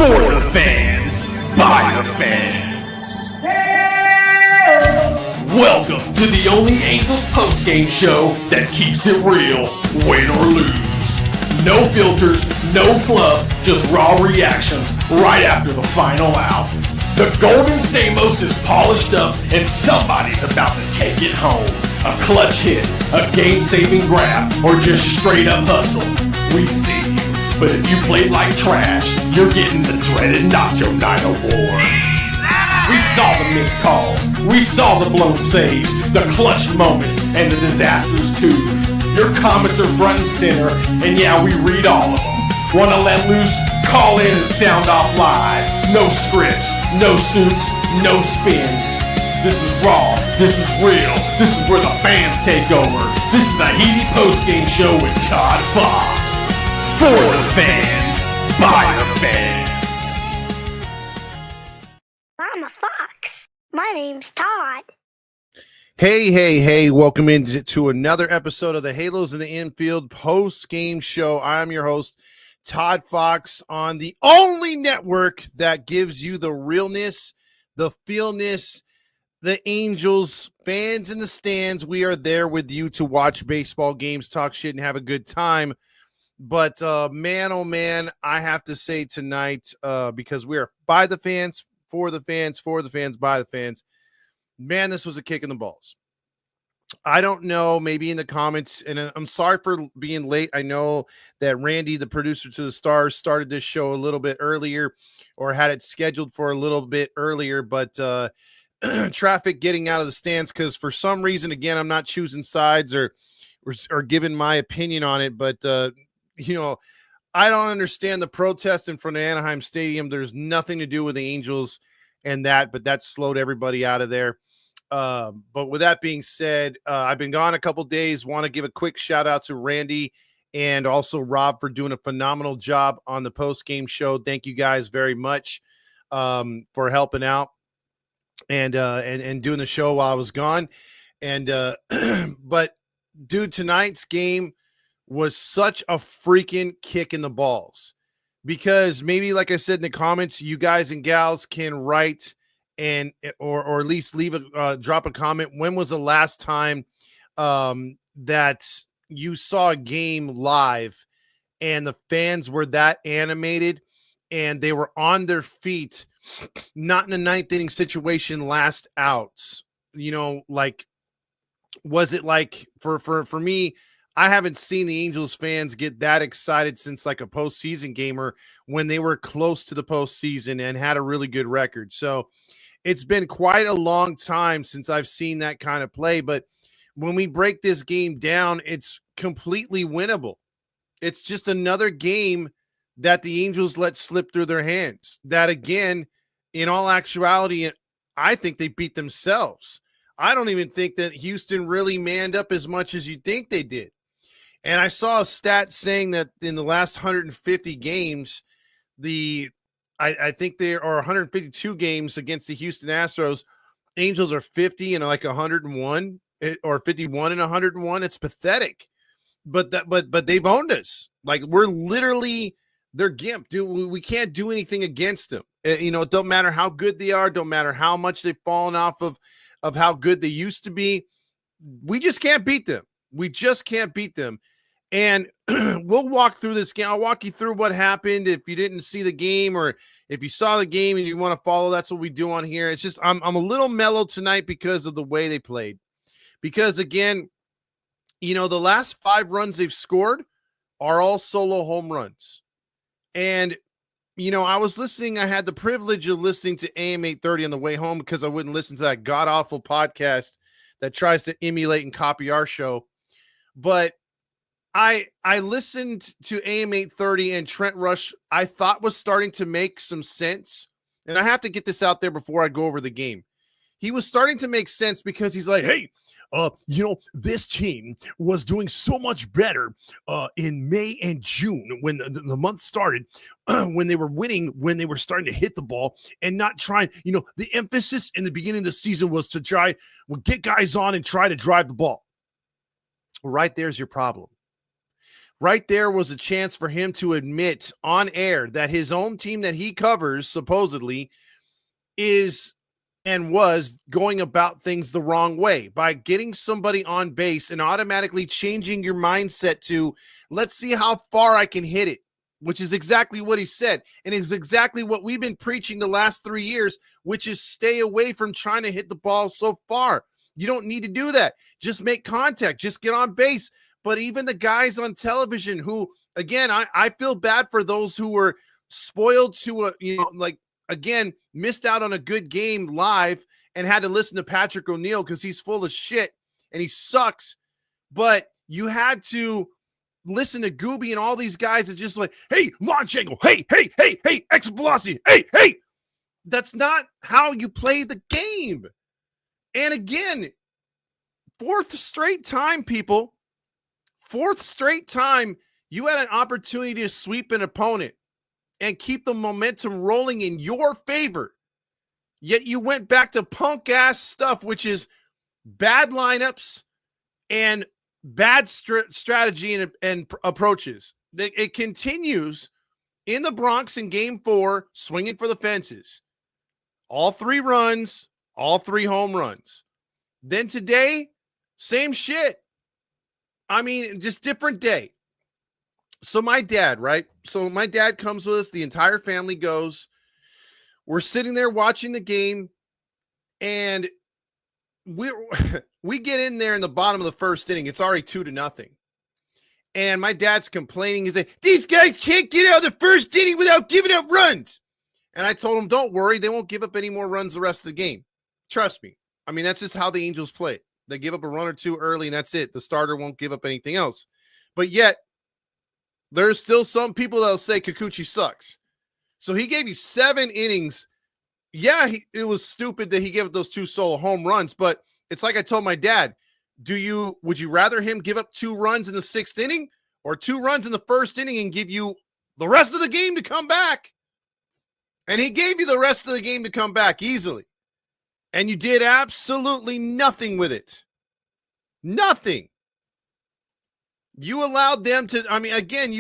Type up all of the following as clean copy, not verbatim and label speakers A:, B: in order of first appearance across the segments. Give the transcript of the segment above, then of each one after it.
A: For the fans, by the fans. Welcome to the only Angels postgame show that keeps it real, win or lose. No filters, no fluff, just raw reactions right after the final out. The Golden Stamos is polished up and somebody's about to take it home. A clutch hit, a game-saving grab, or just straight up hustle. We see you. But if you played like trash, you're getting the dreaded Nacho Night Award. We saw the missed calls, we saw the blown saves, the clutch moments, and the disasters too. Your comments are front and center, and yeah, we read all of them. Wanna let loose? Call in and sound off live. No scripts, no suits, no spin. This is raw, this is real, this is where the fans take over. This is the HITI Postgame Show with Todd Fox. For the fans, by the fans.
B: I'm a fox. My name's Todd.
C: Hey, welcome into another episode of the Halos in the Infield Post-Game Show. I'm your host, Todd Fox, on the only network that gives you the realness, the feelness, the Angels, fans in the stands. We are there with you to watch baseball games, talk shit, and have a good time. But man, oh man, I have to say tonight, because we are by the fans, for the fans, by the fans. Man, this was a kick in the balls. I don't know, maybe in the comments, and I'm sorry for being late. I know that Randy, the producer to the Stars, started this show a little bit earlier or had it scheduled for a little bit earlier, but traffic getting out of the stands, because for some reason, again, I'm not choosing sides or giving my opinion on it, but you know, I don't understand the protest in front of Anaheim Stadium. There's nothing to do with the Angels and that, but that slowed everybody out of there. But with that being said, I've been gone a couple days. Want to give a quick shout out to Randy and also Rob for doing a phenomenal job on the post-game show. Thank you guys very much for helping out and doing the show while I was gone. And but dude, tonight's game was such a freaking kick in the balls, because maybe, like I said in the comments, you guys and gals can write and or at least leave a drop a comment. When was the last time that you saw a game live and the fans were that animated and they were on their feet, not in a ninth inning situation, last outs? You know, like, was it like for me? I haven't seen the Angels fans get that excited since like a postseason gamer when they were close to the postseason and had a really good record. So it's been quite a long time since I've seen that kind of play. But when we break this game down, it's completely winnable. It's just another game that the Angels let slip through their hands. That, again, in all actuality, I think they beat themselves. I don't even think that Houston really manned up as much as you think they did. And I saw a stat saying that in the last 150 games, I think there are 152 games against the Houston Astros. Angels are 50 and like 101, or 51 and 101. It's pathetic. But they've owned us. Like, we're literally their gimp. Dude, we can't do anything against them. You know, it don't matter how good they are, don't matter how much they've fallen off of how good they used to be. We just can't beat them. We just can't beat them. And we'll walk through this game. I'll walk you through what happened. If you didn't see the game, or if you saw the game and you want to follow, that's what we do on here. It's just I'm a little mellow tonight because of the way they played. Because, again, you know, the last 5 runs they've scored are all solo home runs. And, you know, I had the privilege of listening to AM 830 on the way home, because I wouldn't listen to that god-awful podcast that tries to emulate and copy our show. But I listened to AM 830, and Trent Rush, I thought, was starting to make some sense. And I have to get this out there before I go over the game. He was starting to make sense because he's like, hey, you know, this team was doing so much better in May and June when the month started, when they were winning, when they were starting to hit the ball and not trying. You know, the emphasis in the beginning of the season was to get guys on and try to drive the ball. Right there's your problem. right there was a chance for him to admit on air that his own team that he covers supposedly is and was going about things the wrong way by getting somebody on base and automatically changing your mindset to, let's see how far I can hit it, which is exactly what he said. And is exactly what we've been preaching the last 3 years, which is stay away from trying to hit the ball so far. You don't need to do that. Just make contact, just get on base. But even the guys on television who, again, I feel bad for those who were spoiled to again, missed out on a good game live and had to listen to Patrick O'Neill because he's full of shit and he sucks. But you had to listen to Gooby and all these guys that just like, hey, launch angle, hey, exit velocity, hey. That's not how you play the game. And again, fourth straight time, people, you had an opportunity to sweep an opponent and keep the momentum rolling in your favor. Yet you went back to punk-ass stuff, which is bad lineups and bad strategy and approaches. It continues in the Bronx in Game 4, swinging for the fences. All 3 runs, all 3 home runs. Then today, same shit. I mean, just different day. So my dad, right? So my dad comes with us. The entire family goes. We're sitting there watching the game, and we get in there in the bottom of the first inning. It's already 2-0. And my dad's complaining. He's like, these guys can't get out of the first inning without giving up runs. And I told him, don't worry. They won't give up any more runs the rest of the game. Trust me. I mean, that's just how the Angels play. They give up a run or 2 early, and that's it. The starter won't give up anything else. But yet, there's still some people that'll say Kikuchi sucks. So he gave you 7 innings. Yeah, it was stupid that he gave up those 2 solo home runs, but it's like I told my dad, would you rather him give up 2 runs in the 6th inning or 2 runs in the 1st inning and give you the rest of the game to come back? And he gave you the rest of the game to come back easily. And you did absolutely nothing with it. Nothing. You allowed them to, I mean, again,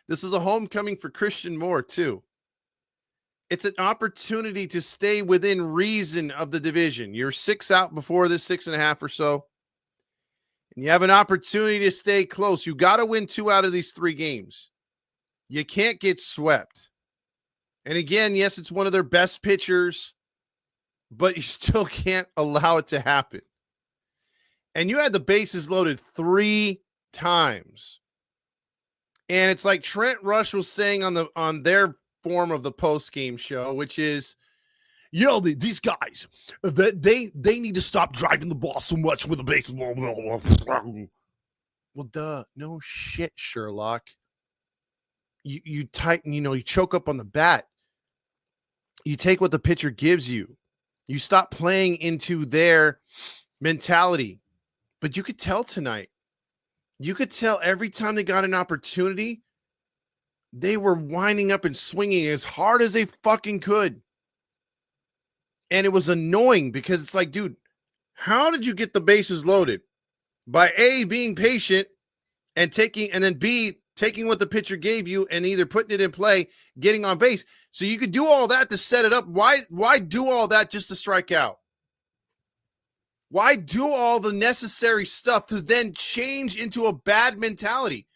C: this is a homecoming for Christian Moore, too. It's an opportunity to stay within reason of the division. You're 6 out before this, 6.5 or so. And you have an opportunity to stay close. You got to win 2 out of these 3 games. You can't get swept. And again, yes, it's one of their best pitchers, but you still can't allow it to happen. And you had the bases loaded 3 times. And it's like Trent Rush was saying on their form of the post-game show, which is, these guys, they need to stop driving the ball so much with the bases. Well, duh. No shit, Sherlock. You tighten, you choke up on the bat. You take what the pitcher gives you. You stop playing into their mentality. But you could tell tonight. You could tell every time they got an opportunity, they were winding up and swinging as hard as they fucking could. And it was annoying because it's like, dude, how did you get the bases loaded? By A, being patient and then B, taking what the pitcher gave you and either putting it in play, getting on base. So you could do all that to set it up. Why do all that just to strike out? Why do all the necessary stuff to then change into a bad mentality?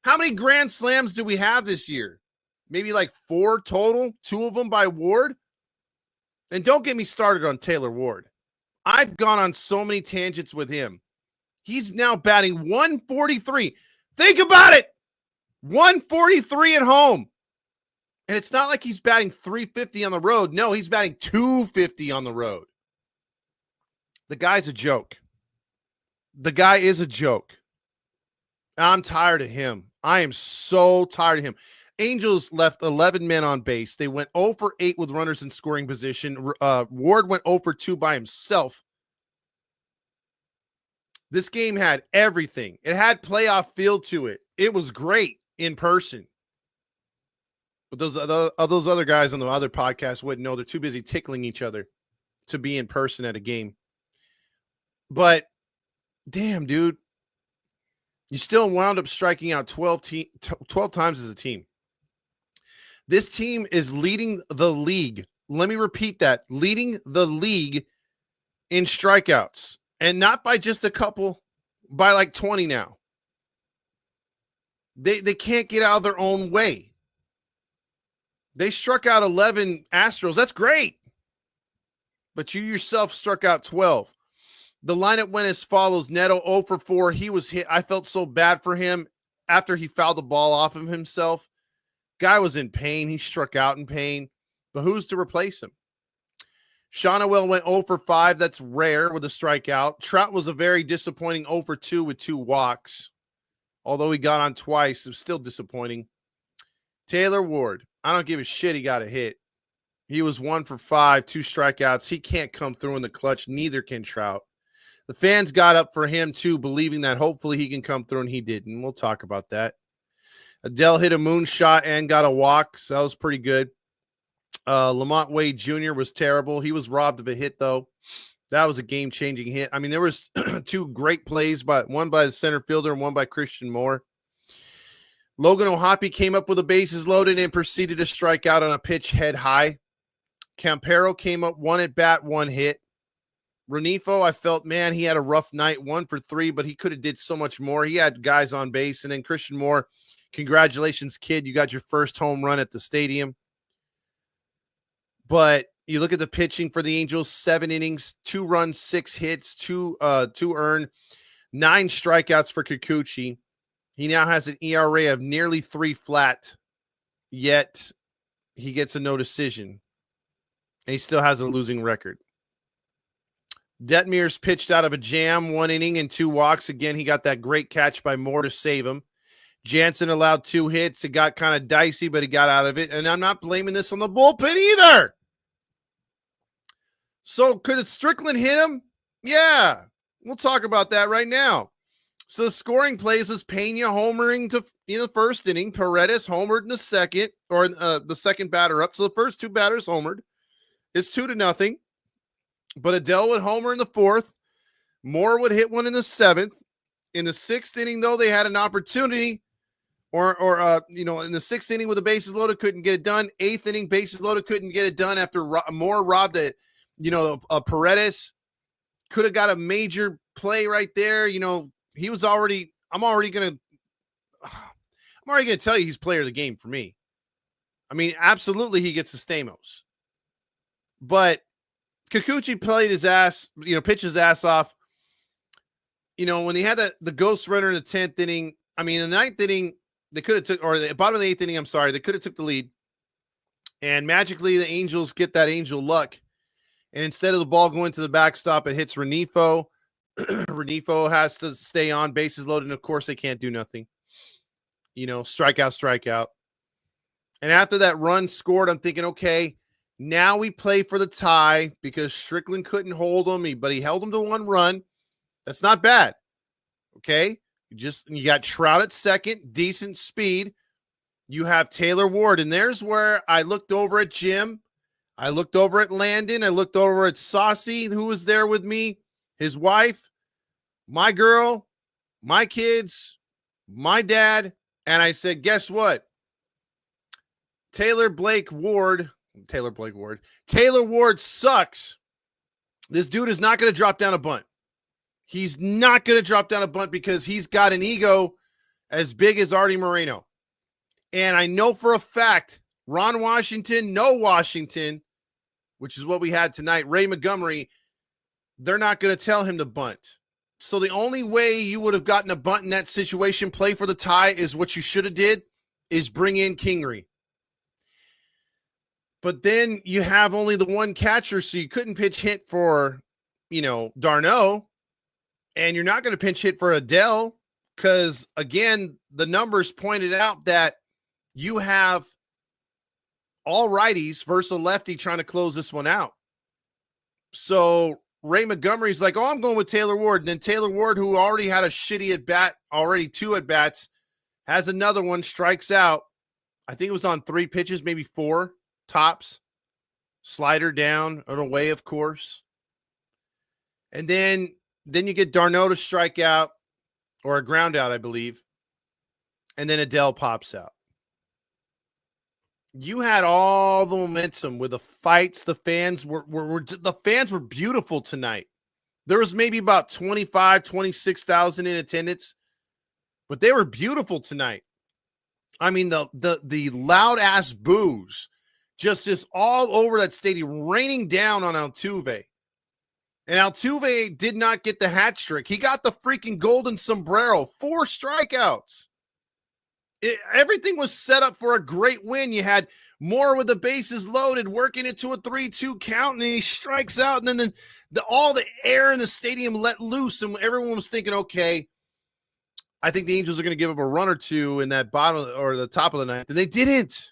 C: How many grand slams do we have this year? Maybe like 4 total, 2 of them by Ward. And don't get me started on Taylor Ward. I've gone on so many tangents with him. He's now batting 143. Think about it. 143 at home. And it's not like he's batting 350 on the road. No, he's batting 250 on the road. The guy's a joke. The guy is a joke. I'm tired of him. I am so tired of him. Angels left 11 men on base. They went 0 for 8 with runners in scoring position. Ward went 0 for 2 by himself. This game had everything. It had playoff feel to it. It was great in person. But those other guys on the other podcast wouldn't know. They're too busy tickling each other to be in person at a game. But damn, dude, You still wound up striking out 12 times as a team. This team is leading the league. Let me repeat that. Leading the league in strikeouts. And not by just a couple, by like 20 now. They can't get out of their own way. They struck out 11 Astros. That's great. But you yourself struck out 12. The lineup went as follows. Neto 0 for 4. He was hit. I felt so bad for him after he fouled the ball off of himself. Guy was in pain. He struck out in pain. But who's to replace him? Shawnoel went 0 for 5. That's rare with a strikeout. Trout was a very disappointing 0 for 2 with 2 walks. Although he got on twice, it was still disappointing. Taylor Ward, I don't give a shit he got a hit. He was 1 for 5, 2 strikeouts. He can't come through in the clutch. Neither can Trout. The fans got up for him too, believing that hopefully he can come through, and he didn't. We'll talk about that. Adele hit a moonshot and got a walk, so that was pretty good. Lamont Wade Jr. was terrible. He was robbed of a hit, though. That was a game-changing hit. I mean, there was 2 great plays, one by the center fielder and one by Christian Moore. Logan O'Hoppe came up with the bases loaded and proceeded to strike out on a pitch head high. Campero came up 1 at bat, 1 hit. Renifo, I felt, man, he had a rough night, 1 for 3, but he could have did so much more. He had guys on base. And then Christian Moore, congratulations, kid. You got your first home run at the stadium. But you look at the pitching for the Angels, 7 innings, 2 runs, 6 hits, 2 earned, 9 strikeouts for Kikuchi. He now has an ERA of nearly 3 flat, yet he gets a no decision. And he still has a losing record. Detmers pitched out of a jam, 1 inning and 2 walks. Again, he got that great catch by Moore to save him. Jansen allowed 2 hits. It got kind of dicey, but he got out of it. And I'm not blaming this on the bullpen either. So could Strickland hit him? Yeah. We'll talk about that right now. So the scoring plays was Pena homering in the first inning. Paredes homered in the second, or the second batter up. So the first 2 batters homered. It's 2-0. But Adele would homer in the 4th. Moore would hit one in the 7th. In the 6th inning, though, they had an opportunity. In the 6th inning with the bases loaded, couldn't get it done. 8th inning, bases loaded, couldn't get it done after Moore robbed a Paredes. Could have got a major play right there. He was already. I'm already gonna tell you he's player of the game for me. I mean, absolutely, he gets the Stamos. But Kikuchi played his ass, pitched his ass off. When he had the ghost runner in the 10th inning, I mean, in the 9th inning, they could have took, or the bottom of the 8th inning, I'm sorry, they could have took the lead. And magically, the Angels get that angel luck. And instead of the ball going to the backstop, it hits Renifo. Renifo has to stay on, bases loaded, and of course, they can't do nothing. Strikeout. And after that run scored, I'm thinking, okay, now we play for the tie because Strickland couldn't hold him, but he held him to 1 run. That's not bad. Okay. You got Trout at second, decent speed. You have Taylor Ward. And there's where I looked over at Jim. I looked over at Landon. I looked over at Saucy, who was there with me, his wife, my girl, my kids, my dad. And I said, guess what? Taylor Ward sucks. This dude is not going to drop down a bunt. He's not going to drop down a bunt because he's got an ego as big as Artie Moreno. And I know for a fact, Ron Washington, which is what we had tonight, Ray Montgomery, they're not going to tell him to bunt. So the only way you would have gotten a bunt in that situation, play for the tie, is what you should have did, is bring in Kingery. But then you have only the 1 catcher, so you couldn't pitch hit for, Darno. And you're not going to pinch hit for Adele because, again, the numbers pointed out that you have all righties versus a lefty trying to close this one out. So Ray Montgomery's like, I'm going with Taylor Ward. And then Taylor Ward, who already had a shitty at-bat, already 2 at-bats, has another one, strikes out. I think it was on 3 pitches, maybe 4 tops. Slider down and away, of course. And then you get Darno to strike out. or a ground out, I believe. And then Adele pops out. You had all the momentum with the fights. The fans were beautiful tonight. There was maybe about 25, 26,000 in attendance, but they were beautiful tonight. I mean, the loud ass boos just all over that stadium, raining down on Altuve. And Altuve did not get the hat trick. He got the freaking golden sombrero, 4 strikeouts. Everything was set up for a great win. You had Moore with the bases loaded, working it to a 3-2 count, and he strikes out. And then all the air in the stadium let loose, and everyone was thinking, okay, I think the Angels are going to give up a run or two in that bottom or the top of the ninth, and they didn't.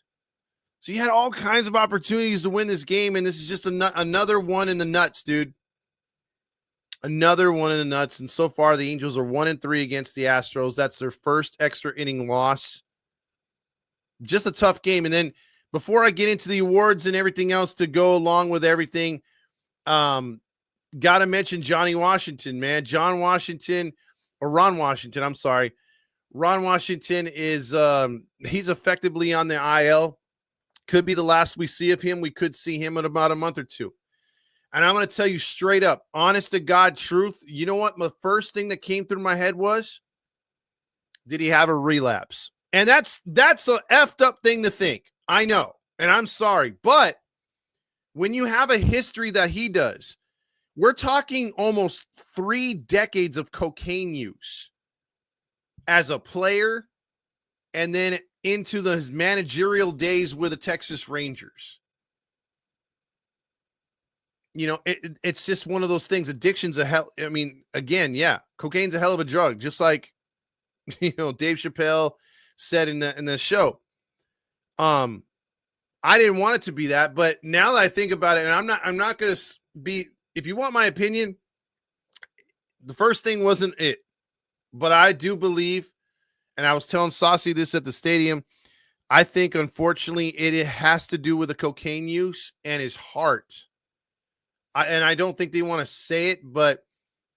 C: So you had all kinds of opportunities to win this game, and this is just another one in the nuts, dude. Another one in the nuts, and so far the Angels are 1-3 against the Astros. That's their first extra inning loss. Just a tough game. And then before I get into the awards and everything else to go along with everything, got to mention Johnny Washington, man. Ron Washington, I'm sorry. Ron Washington is he's effectively on the IL. Could be the last we see of him. We could see him in about a month or two. And I'm going to tell you straight up, honest to God truth. You know what? The first thing that came through my head was, did he have a relapse? And that's a effed up thing to think. I know. And I'm sorry. But when you have a history that he does, we're talking almost 3 decades of cocaine use as a player and then into his managerial days with the Texas Rangers. You know, it's just one of those things. Addiction's a hell. I mean, again, yeah, cocaine's a hell of a drug. Just like, you know, Dave Chappelle said in the show. I didn't want it to be that, but now that I think about it, and I'm not going to be. If you want my opinion, the first thing wasn't it, but I do believe, and I was telling Saucy this at the stadium. I think, unfortunately, it has to do with the cocaine use and his heart. And I don't think they want to say it, but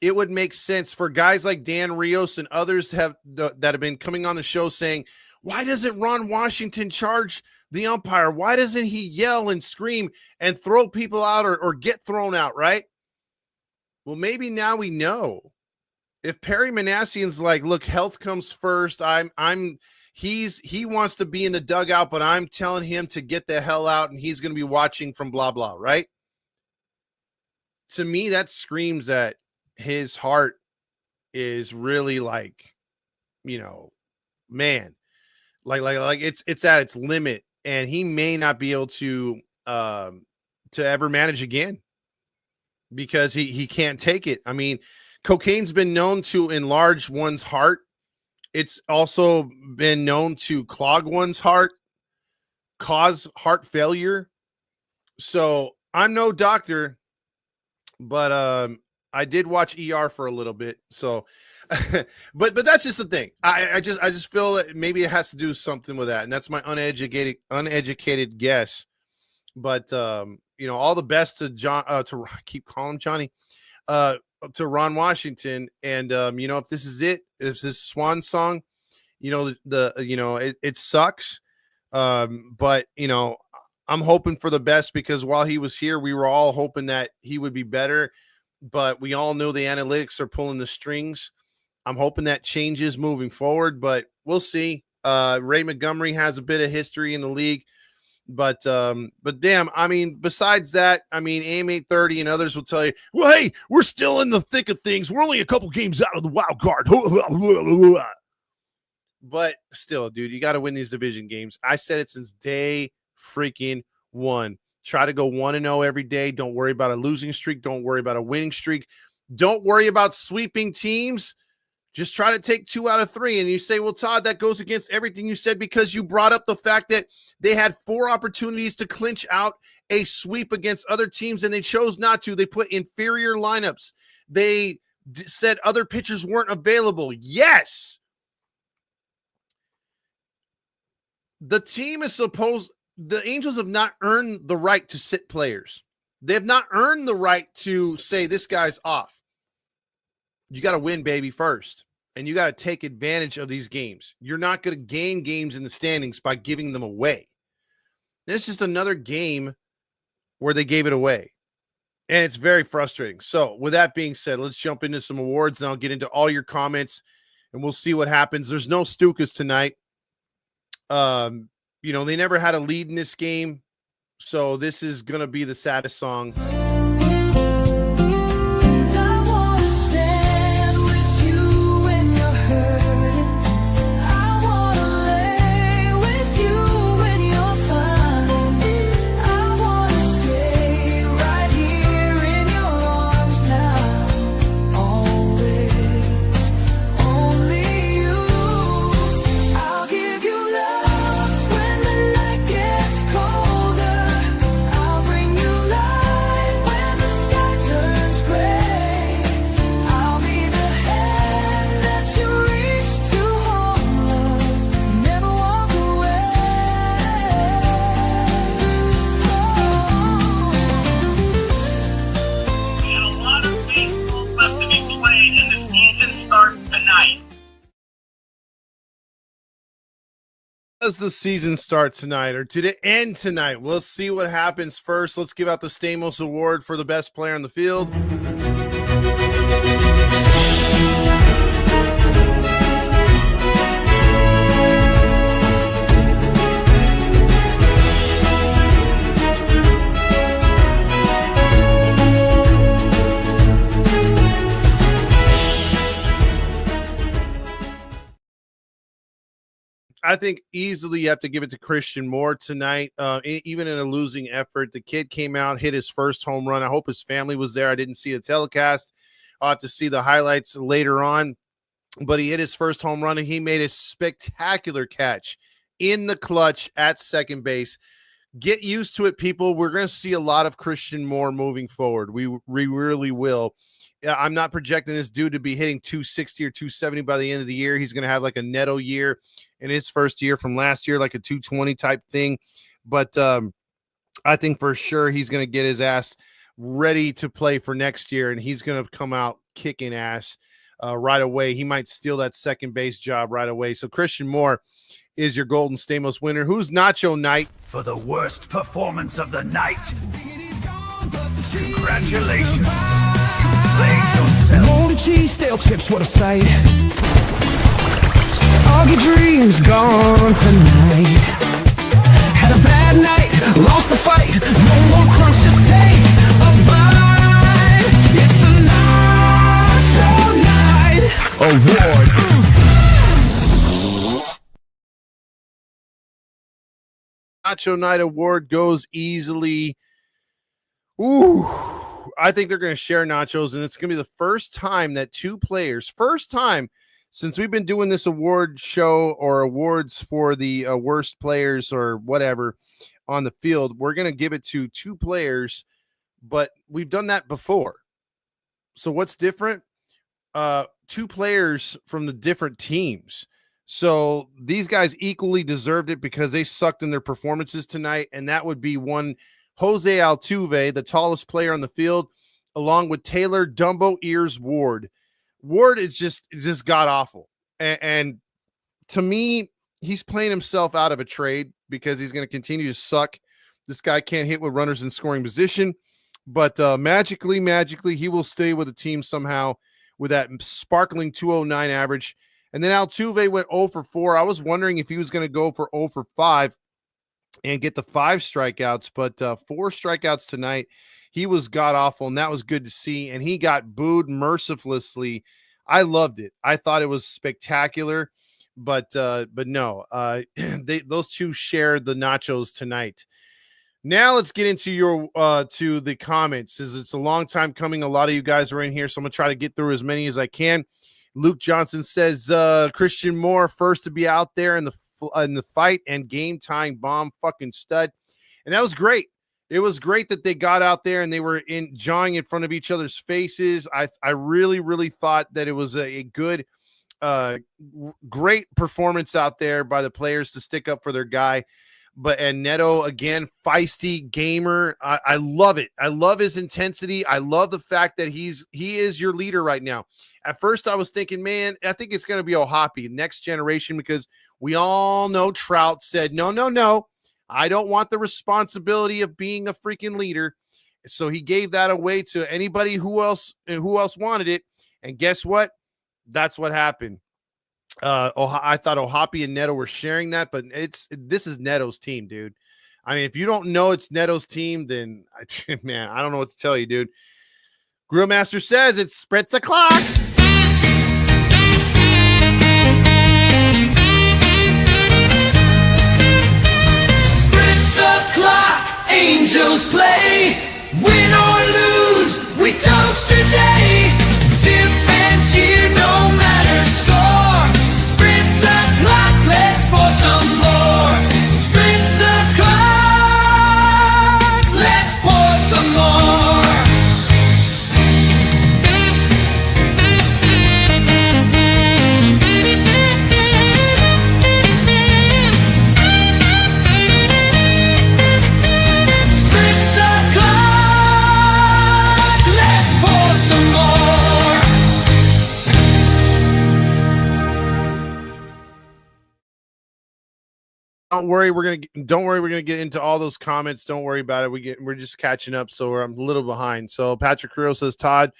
C: it would make sense for guys like Dan Rios and others that have been coming on the show saying, why doesn't Ron Washington charge the umpire? Why doesn't he yell and scream and throw people out or get thrown out, right? Well, maybe now we know. If Perry Manassian's like, look, health comes first. He wants to be in the dugout, but I'm telling him to get the hell out, and he's going to be watching from blah, blah, right? To me, that screams that his heart is really like, you know, man, like it's at its limit, and he may not be able to ever manage again because he can't take it. I mean, cocaine's been known to enlarge one's heart. It's also been known to clog one's heart, cause heart failure. So I'm no doctor, but I did watch ER for a little bit. So, but that's just the thing. I just feel that maybe it has to do something with that, and that's my uneducated guess. But you know, all the best to John. To I keep calling him Johnny. To Ron Washington, and you know, if this is it, if this swan song, you know, it sucks. But you know, I'm hoping for the best, because while he was here, we were all hoping that he would be better, but we all know the analytics are pulling the strings. I'm hoping that changes moving forward, but we'll see. Ray Montgomery has a bit of history in the league, but damn, I mean, besides that, I mean, AM 830 and others will tell you, well, hey, we're still in the thick of things. We're only a couple games out of the wild card. But still, dude, you got to win these division games. I said it since day freaking one. Try to go 1-0 every day. Don't worry about a losing streak. Don't worry about a winning streak. Don't worry about sweeping teams. Just try to take 2 out of 3. And you say, well, Todd, that goes against everything you said, because you brought up the fact that they had 4 opportunities to clinch out a sweep against other teams, and they chose not to. They put inferior lineups. They said other pitchers weren't available. Yes. The team is the Angels have not earned the right to sit players. They have not earned the right to say this guy's off. You got to win, baby, first. and you got to take advantage of these games. You're not going to gain games in the standings by giving them away. This is just another game where they gave it away, and it's very frustrating. So with that being said, let's jump into some awards, and I'll get into all your comments, and we'll see what happens. There's no Stukas tonight. They never had a lead in this game, so this is going to be the saddest song. Does the season start tonight, or did it end tonight? We'll see what happens first. Let's give out the Stamos Award for the best player on the field. I think easily you have to give it to Christian Moore tonight, even in a losing effort. The kid came out, hit his first home run. I hope his family was there. I didn't see the telecast. I'll have to see the highlights later on. But he hit his first home run, and he made a spectacular catch in the clutch at second base. Get used to it, people. We're going to see a lot of Christian Moore moving forward. We really will. I'm not projecting this dude to be hitting 260 or 270 by the end of the year. He's going to have like a Neto year in his first year from last year, like a 220 type thing. But I think for sure he's going to get his ass ready to play for next year, and he's going to come out kicking ass right away. He might steal that second base job right away. So Christian Moore is your Golden Stamos winner. Who's Nacho Night?
D: For the worst performance of the night. Congratulations. Played yourself.
E: Moldy cheese, stale chips, what a sight. All your dreams gone tonight. Had a bad night, lost the fight. No more crunch, just take a bite. It's the Nacho Night Award.
C: Nacho Night Award goes easily. Ooh. I think they're going to share nachos, and it's going to be the first time that two players, first time since we've been doing this award show or awards for the worst players or whatever on the field, we're going to give it to two players, but we've done that before. So what's different? Two players from the different teams. So these guys equally deserved it because they sucked in their performances tonight, and that would be one Jose Altuve, the tallest player on the field, along with Taylor Dumbo Ears Ward. Ward is just god-awful. And to me, he's playing himself out of a trade because he's going to continue to suck. This guy can't hit with runners in scoring position. But magically, he will stay with the team somehow with that sparkling 209 average. And then Altuve went 0 for 4. I was wondering if he was going to go for 0 for 5. And get the 5 strikeouts, but 4 strikeouts tonight. He was god-awful, and that was good to see, and he got booed mercilessly. I loved it. I thought it was spectacular, but no. Those two shared the nachos tonight. Now let's get into your to the comments. It's a long time coming. A lot of you guys are in here, so I'm going to try to get through as many as I can. Luke Johnson says, Christian Moore first to be out there in the fight and game tying bomb, fucking stud. And that was great. It was great that they got out there and they were jawing in front of each other's faces. I really thought that it was a good, great performance out there by the players to stick up for their guy. and Neto again, feisty gamer. I love it. I love his intensity. I love the fact that he is your leader right now. At first I was thinking, man, I think it's going to be O'Hoppe, next generation, because we all know Trout said, no, I don't want the responsibility of being a freaking leader. So he gave that away to anybody who else wanted it. And guess what? That's what happened. I thought O'Hoppe and Neto were sharing that, but this is Neto's team, dude. I mean, if you don't know it's Neto's team, then man, I don't know what to tell you, dude. Grillmaster says it's Spritz O'Clock.
E: Spritz O'Clock, angels play. Win or lose, we toast today. Sip and cheer, no matter score. Spritz O'Clock, let's pour some more. Spritz O'Clock, let's pour some more. Spritz O'Clock, let's pour some more.
C: Don't worry, we're gonna get into all those comments. Don't worry about it. We're just catching up, so I'm a little behind. So Patrick Carrillo says, Todd,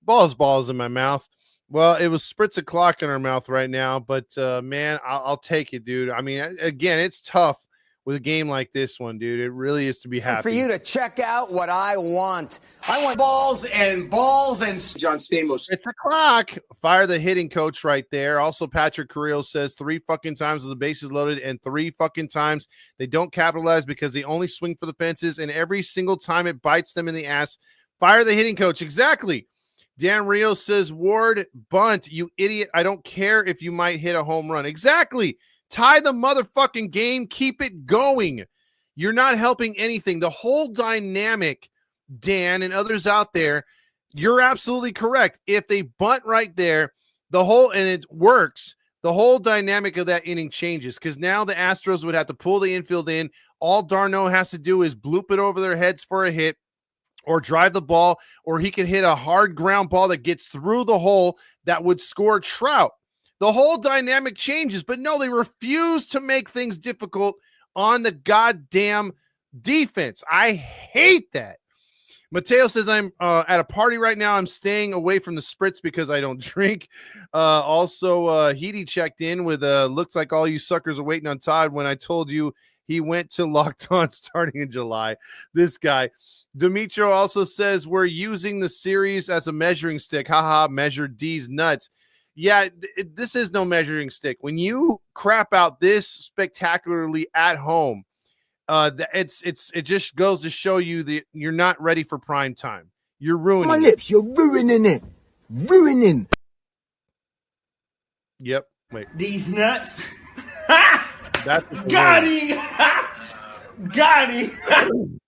C: balls in my mouth. Well, it was Spritz O'Clock in our mouth right now, but man, I'll take it, dude. I mean, again, it's tough with a game like this one, dude. It really is to be happy.
F: For you to check out what I want. I want balls and John Stamos.
C: It's O'Clock. Fire the hitting coach right there. Also, Patrick Carrillo says 3 fucking times with the bases loaded and 3 fucking times they don't capitalize because they only swing for the fences, and every single time it bites them in the ass. Fire the hitting coach. Exactly. Dan Rios says, Ward, bunt, you idiot. I don't care if you might hit a home run. Exactly. Tie the motherfucking game. Keep it going. You're not helping anything. The whole dynamic, Dan and others out there, you're absolutely correct. If they bunt right there, and it works, the whole dynamic of that inning changes, because now the Astros would have to pull the infield in. All Darno has to do is bloop it over their heads for a hit or drive the ball, or he can hit a hard ground ball that gets through the hole that would score Trout. The whole dynamic changes, but no, they refuse to make things difficult on the goddamn defense. I hate that. Mateo says, I'm at a party right now. I'm staying away from the Spritz because I don't drink. Also, HITI checked in with, looks like all you suckers are waiting on Todd when I told you he went to Locked On starting in July. This guy. Demetrio also says, we're using the series as a measuring stick. Haha, measure D's nuts. Yeah, this is no measuring stick. When you crap out this spectacularly at home, it just goes to show you that you're not ready for prime time. You're ruining
G: my lips. You're ruining it. Ruining.
C: Yep. Wait.
H: These nuts.
C: That's
H: Got him. Got him.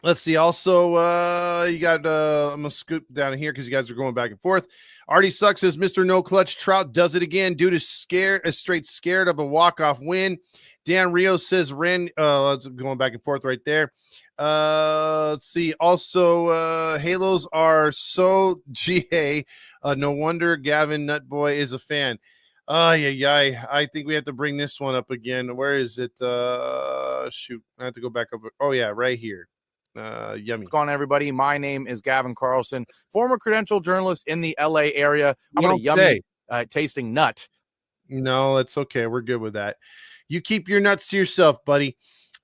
C: Let's see. Also, you got I'm gonna scoop down here because you guys are going back and forth. Artie Sucks says Mr. No Clutch Trout does it again. Dude is straight scared of a walk-off win. Dan Rios says let's going back and forth right there. Let's see. Also, Halos are so GA. No wonder Gavin Nutboy is a fan. I think we have to bring this one up again. Where is it? Shoot, I have to go back up. Oh yeah, right here. Yummy.
I: What's going on, everybody? My name is Gavin Carlson, former credential journalist in the LA area. I'm a yummy tasting nut.
C: No, it's okay. We're good with that. You keep your nuts to yourself, buddy.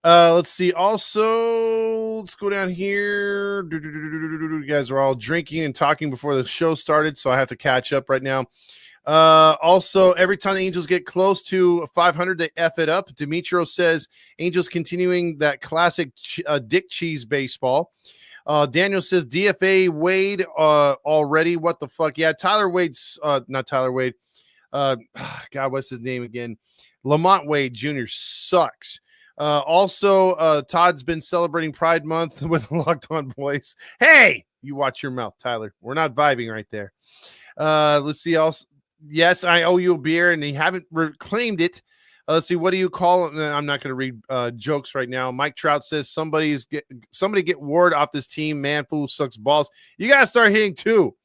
C: Let's see. Also, let's go down here. You guys are all drinking and talking before the show started, so I have to catch up right now. Also, every time the Angels get close to 500, they F it up. Demetrio says Angels continuing that classic dick cheese baseball. Daniel says DFA Wade already. What the fuck? Yeah, Tyler Wade's not Tyler Wade. God, what's his name again? Lamont Wade Jr. sucks. Also, Todd's been celebrating Pride Month with Locked On Boys. Hey, you watch your mouth, Tyler. We're not vibing right there. Let's see. Also, yes, I owe you a beer, and you haven't reclaimed it. Let's see. What do you call it? I'm not going to read jokes right now. Mike Trout says somebody get Ward off this team. Man, fool sucks balls. You got to start hitting too.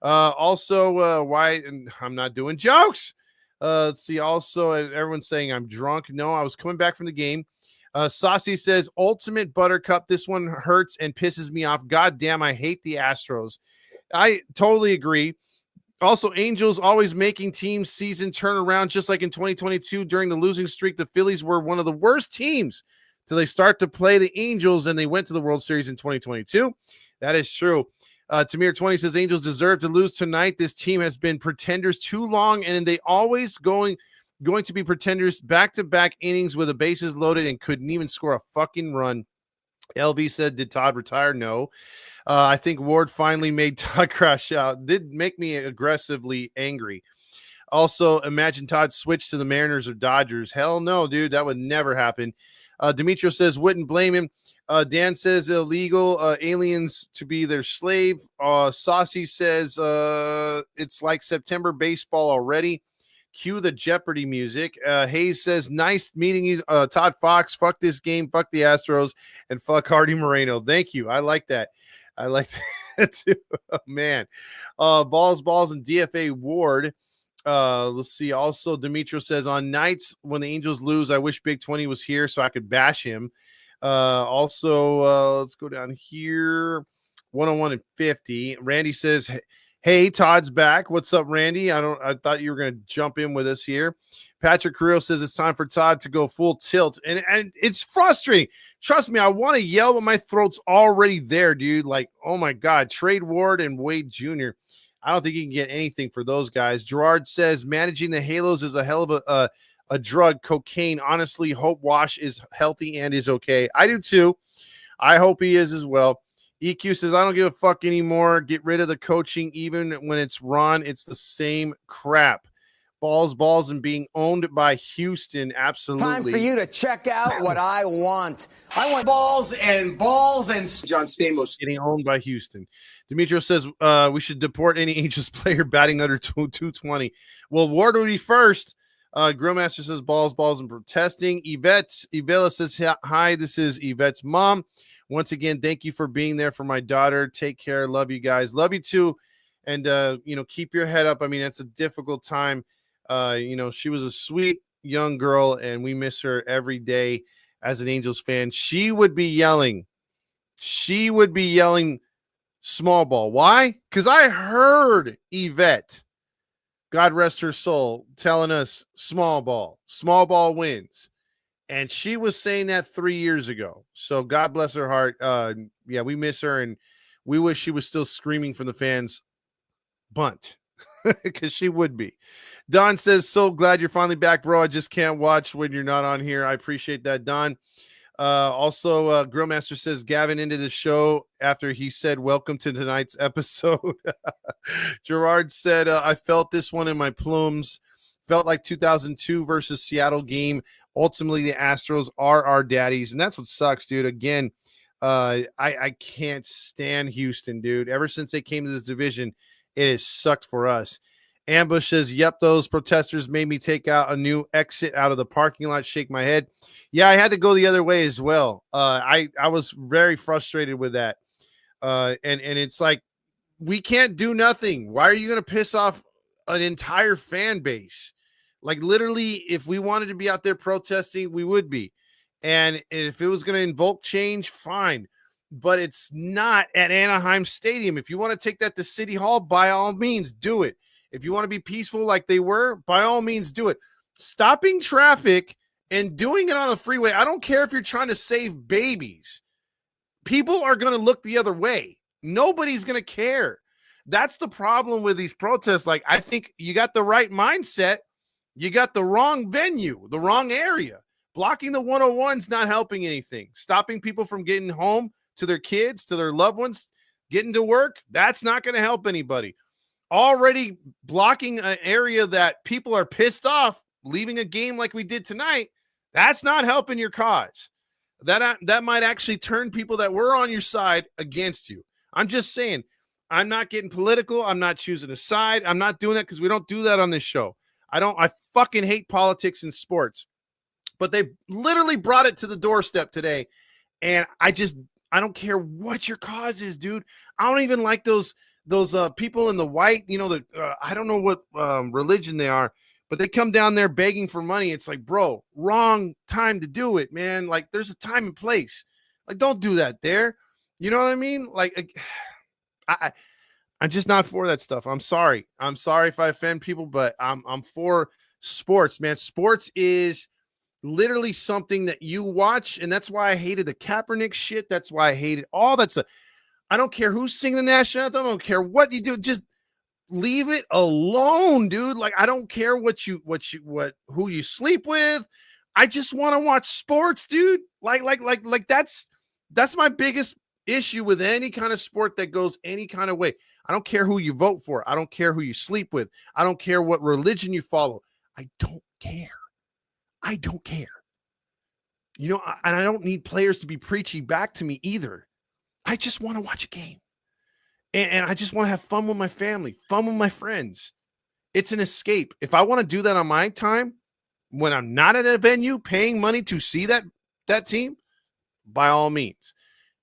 C: Also, why? And I'm not doing jokes. Let's see. Also, everyone's saying I'm drunk. No, I was coming back from the game. Saucy says ultimate buttercup. This one hurts and pisses me off. God damn, I hate the Astros. I totally agree. Also, Angels always making team season turn around, just like in 2022 during the losing streak. The Phillies were one of the worst teams till they start to play the Angels, and they went to the World Series in 2022. That is true. Tamir 20 says Angels deserve to lose tonight. This team has been pretenders too long, and they always going to be pretenders back-to-back innings with the bases loaded and couldn't even score a fucking run. LV said, did Todd retire? No. I think Ward finally made Todd crash out. Did make me aggressively angry. Also, imagine Todd switched to the Mariners or Dodgers. Hell no, dude. That would never happen. Demetrio says, wouldn't blame him. Dan says, illegal aliens to be their slave. Saucy says, it's like September baseball already. Cue the Jeopardy music. Hayes says, nice meeting you, Todd Fox. Fuck this game. Fuck the Astros. And fuck Hardy Moreno. Thank you. I like that. I like that too. Oh, man. Balls, and DFA Ward. Let's see. Also, Demetrio says, on nights when the Angels lose, I wish Big 20 was here so I could bash him. Also, let's go down here. 101 and 50. Randy says, hey, Todd's back. What's up, Randy? I thought you were going to jump in with us here. Patrick Carrillo says it's time for Todd to go full tilt. And it's frustrating. Trust me, I want to yell, but my throat's already there, dude. Like, oh my God, trade Ward and Wade Jr. I don't think you can get anything for those guys. Gerard says managing the Halos is a hell of a drug, cocaine. Honestly, hope Wash is healthy and is okay. I do too. I hope he is as well. EQ says, I don't give a fuck anymore. Get rid of the coaching. Even when it's Ron, it's the same crap. Balls, and being owned by Houston. Absolutely.
F: Time for you to check out what I want. I want balls and John Stamos.
C: Getting owned by Houston. Demetrio says we should deport any Angels player batting under 220. Well, Ward will be first. Grillmaster says balls, and protesting. Yvette says, hi, this is Yvette's mom. Once again, thank you for being there for my daughter. Take care. Love you guys. Love you too. And, keep your head up. I mean, it's a difficult time. She was a sweet young girl, and we miss her every day as an Angels fan. She would be yelling small ball. Why? Because I heard Yvette, God rest her soul, telling us small ball wins. And she was saying that 3 years ago. So God bless her heart. We miss her, and we wish she was still screaming from the fans, bunt, because she would be. Don says, so glad you're finally back, bro. I just can't watch when you're not on here. I appreciate that, Don. Also, Grillmaster says Gavin ended the show after he said, welcome to tonight's episode. Gerard said, I felt this one in my plumes. Felt like 2002 versus Seattle game. Ultimately, the Astros are our daddies, and that's what sucks, dude. Again, I can't stand Houston, dude. Ever since they came to this division, it has sucked for us. Ambush says, yep, those protesters made me take out a new exit out of the parking lot, shake my head. Yeah, I had to go the other way as well. I was very frustrated with that. And it's like, we can't do nothing. Why are you going to piss off an entire fan base? Like, literally, if we wanted to be out there protesting, we would be. And if it was going to invoke change, fine. But it's not at Anaheim Stadium. If you want to take that to City Hall, by all means, do it. If you want to be peaceful like they were, by all means, do it. Stopping traffic and doing it on the freeway, I don't care if you're trying to save babies. People are going to look the other way. Nobody's going to care. That's the problem with these protests. Like, I think you got the right mindset. You got the wrong venue, the wrong area. Blocking the 101's not helping anything. Stopping people from getting home to their kids, to their loved ones, getting to work, that's not going to help anybody. Already blocking an area that people are pissed off, leaving a game like we did tonight, that's not helping your cause. That might actually turn people that were on your side against you. I'm just saying, I'm not getting political. I'm not choosing a side. I'm not doing that because we don't do that on this show. I fucking hate politics in sports. But they literally brought it to the doorstep today. And I don't care what your cause is, dude. I don't even like those people in the white, I don't know what religion they are, but they come down there begging for money. It's like, bro, wrong time to do it, man. Like, there's a time and place. Like, don't do that there. You know what I mean? Like, I'm just not for that stuff. I'm sorry. I'm sorry if I offend people, but I'm for sports, man. Sports is literally something that you watch, and that's why I hated the Kaepernick shit. That's why I hated all that stuff. I don't care who's singing the national anthem. I don't care what you do. Just leave it alone, dude. Like, I don't care who you sleep with. I just want to watch sports, dude. Like that's my biggest issue with any kind of sport that goes any kind of way. I don't care who you vote for. I don't care who you sleep with. I don't care what religion you follow. I don't care. I don't care. And I don't need players to be preachy back to me either. I just want to watch a game. And I just want to have fun with my family, fun with my friends. It's an escape. If I want to do that on my time, when I'm not at a venue paying money to see that team, by all means.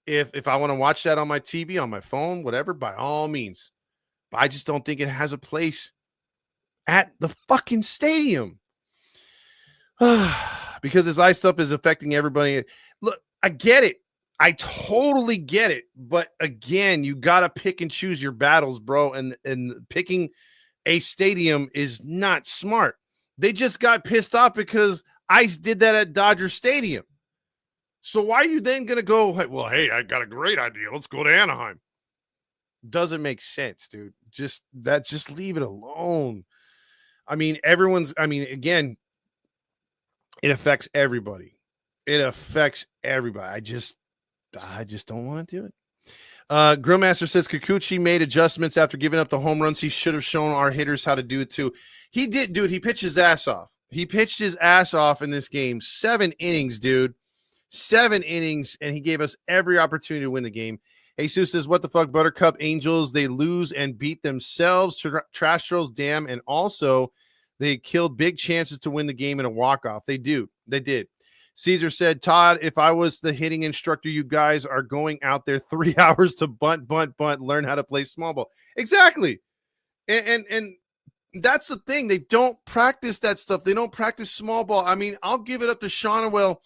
C: If I want to watch that on my TV, on my phone, whatever, by all means. But I just don't think it has a place at the fucking stadium. Because this ice stuff is affecting everybody. Look, I get it. I totally get it. But again, you got to pick and choose your battles, bro. And picking a stadium is not smart. They just got pissed off because ice did that at Dodger Stadium. So why are you then going to go, well, hey, I got a great idea. Let's go to Anaheim. Doesn't make sense, dude. Just leave it alone. Again, it affects everybody. It affects everybody. I just don't want to do it. Grillmaster says Kikuchi made adjustments after giving up the home runs. He should have shown our hitters how to do it too. He did, dude. He pitched his ass off. He pitched his ass off in this game. 7 innings, dude. 7 innings, and he gave us every opportunity to win the game. Jesus says, what the fuck, Buttercup Angels? They lose and beat themselves. Trash throws, damn, and also they killed big chances to win the game in a walk-off. They did. Caesar said, Todd, if I was the hitting instructor, you guys are going out there 3 hours to bunt, learn how to play small ball. Exactly. And that's the thing. They don't practice that stuff. They don't practice small ball. I mean, I'll give it up to Shonawell.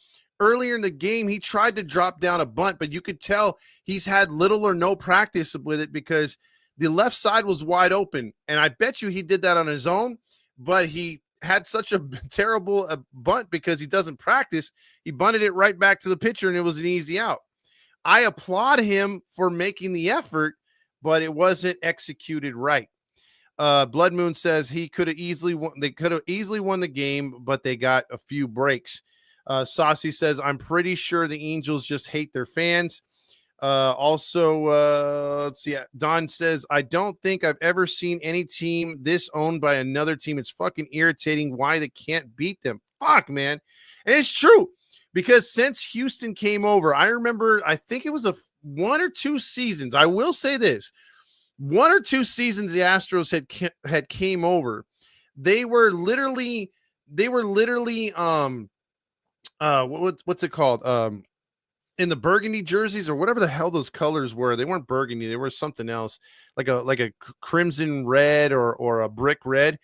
C: Earlier in the game, he tried to drop down a bunt, but you could tell he's had little or no practice with it because the left side was wide open. And I bet you he did that on his own, but he had such a terrible bunt because he doesn't practice. He bunted it right back to the pitcher, and it was an easy out. I applaud him for making the effort, but it wasn't executed right. Blood Moon says they could have easily won the game, but they got a few breaks. Saucy says, I'm pretty sure the Angels just hate their fans. Let's see. Don says, I don't think I've ever seen any team this owned by another team. It's fucking irritating why they can't beat them. Fuck, man. And it's true because since Houston came over, I remember, I think it was 1 or 2 seasons. I will say this. 1 or 2 seasons the Astros had came over. They were literally what's it called? In the burgundy jerseys or whatever the hell those colors were. They weren't burgundy. They were something else, like a crimson red or a brick red.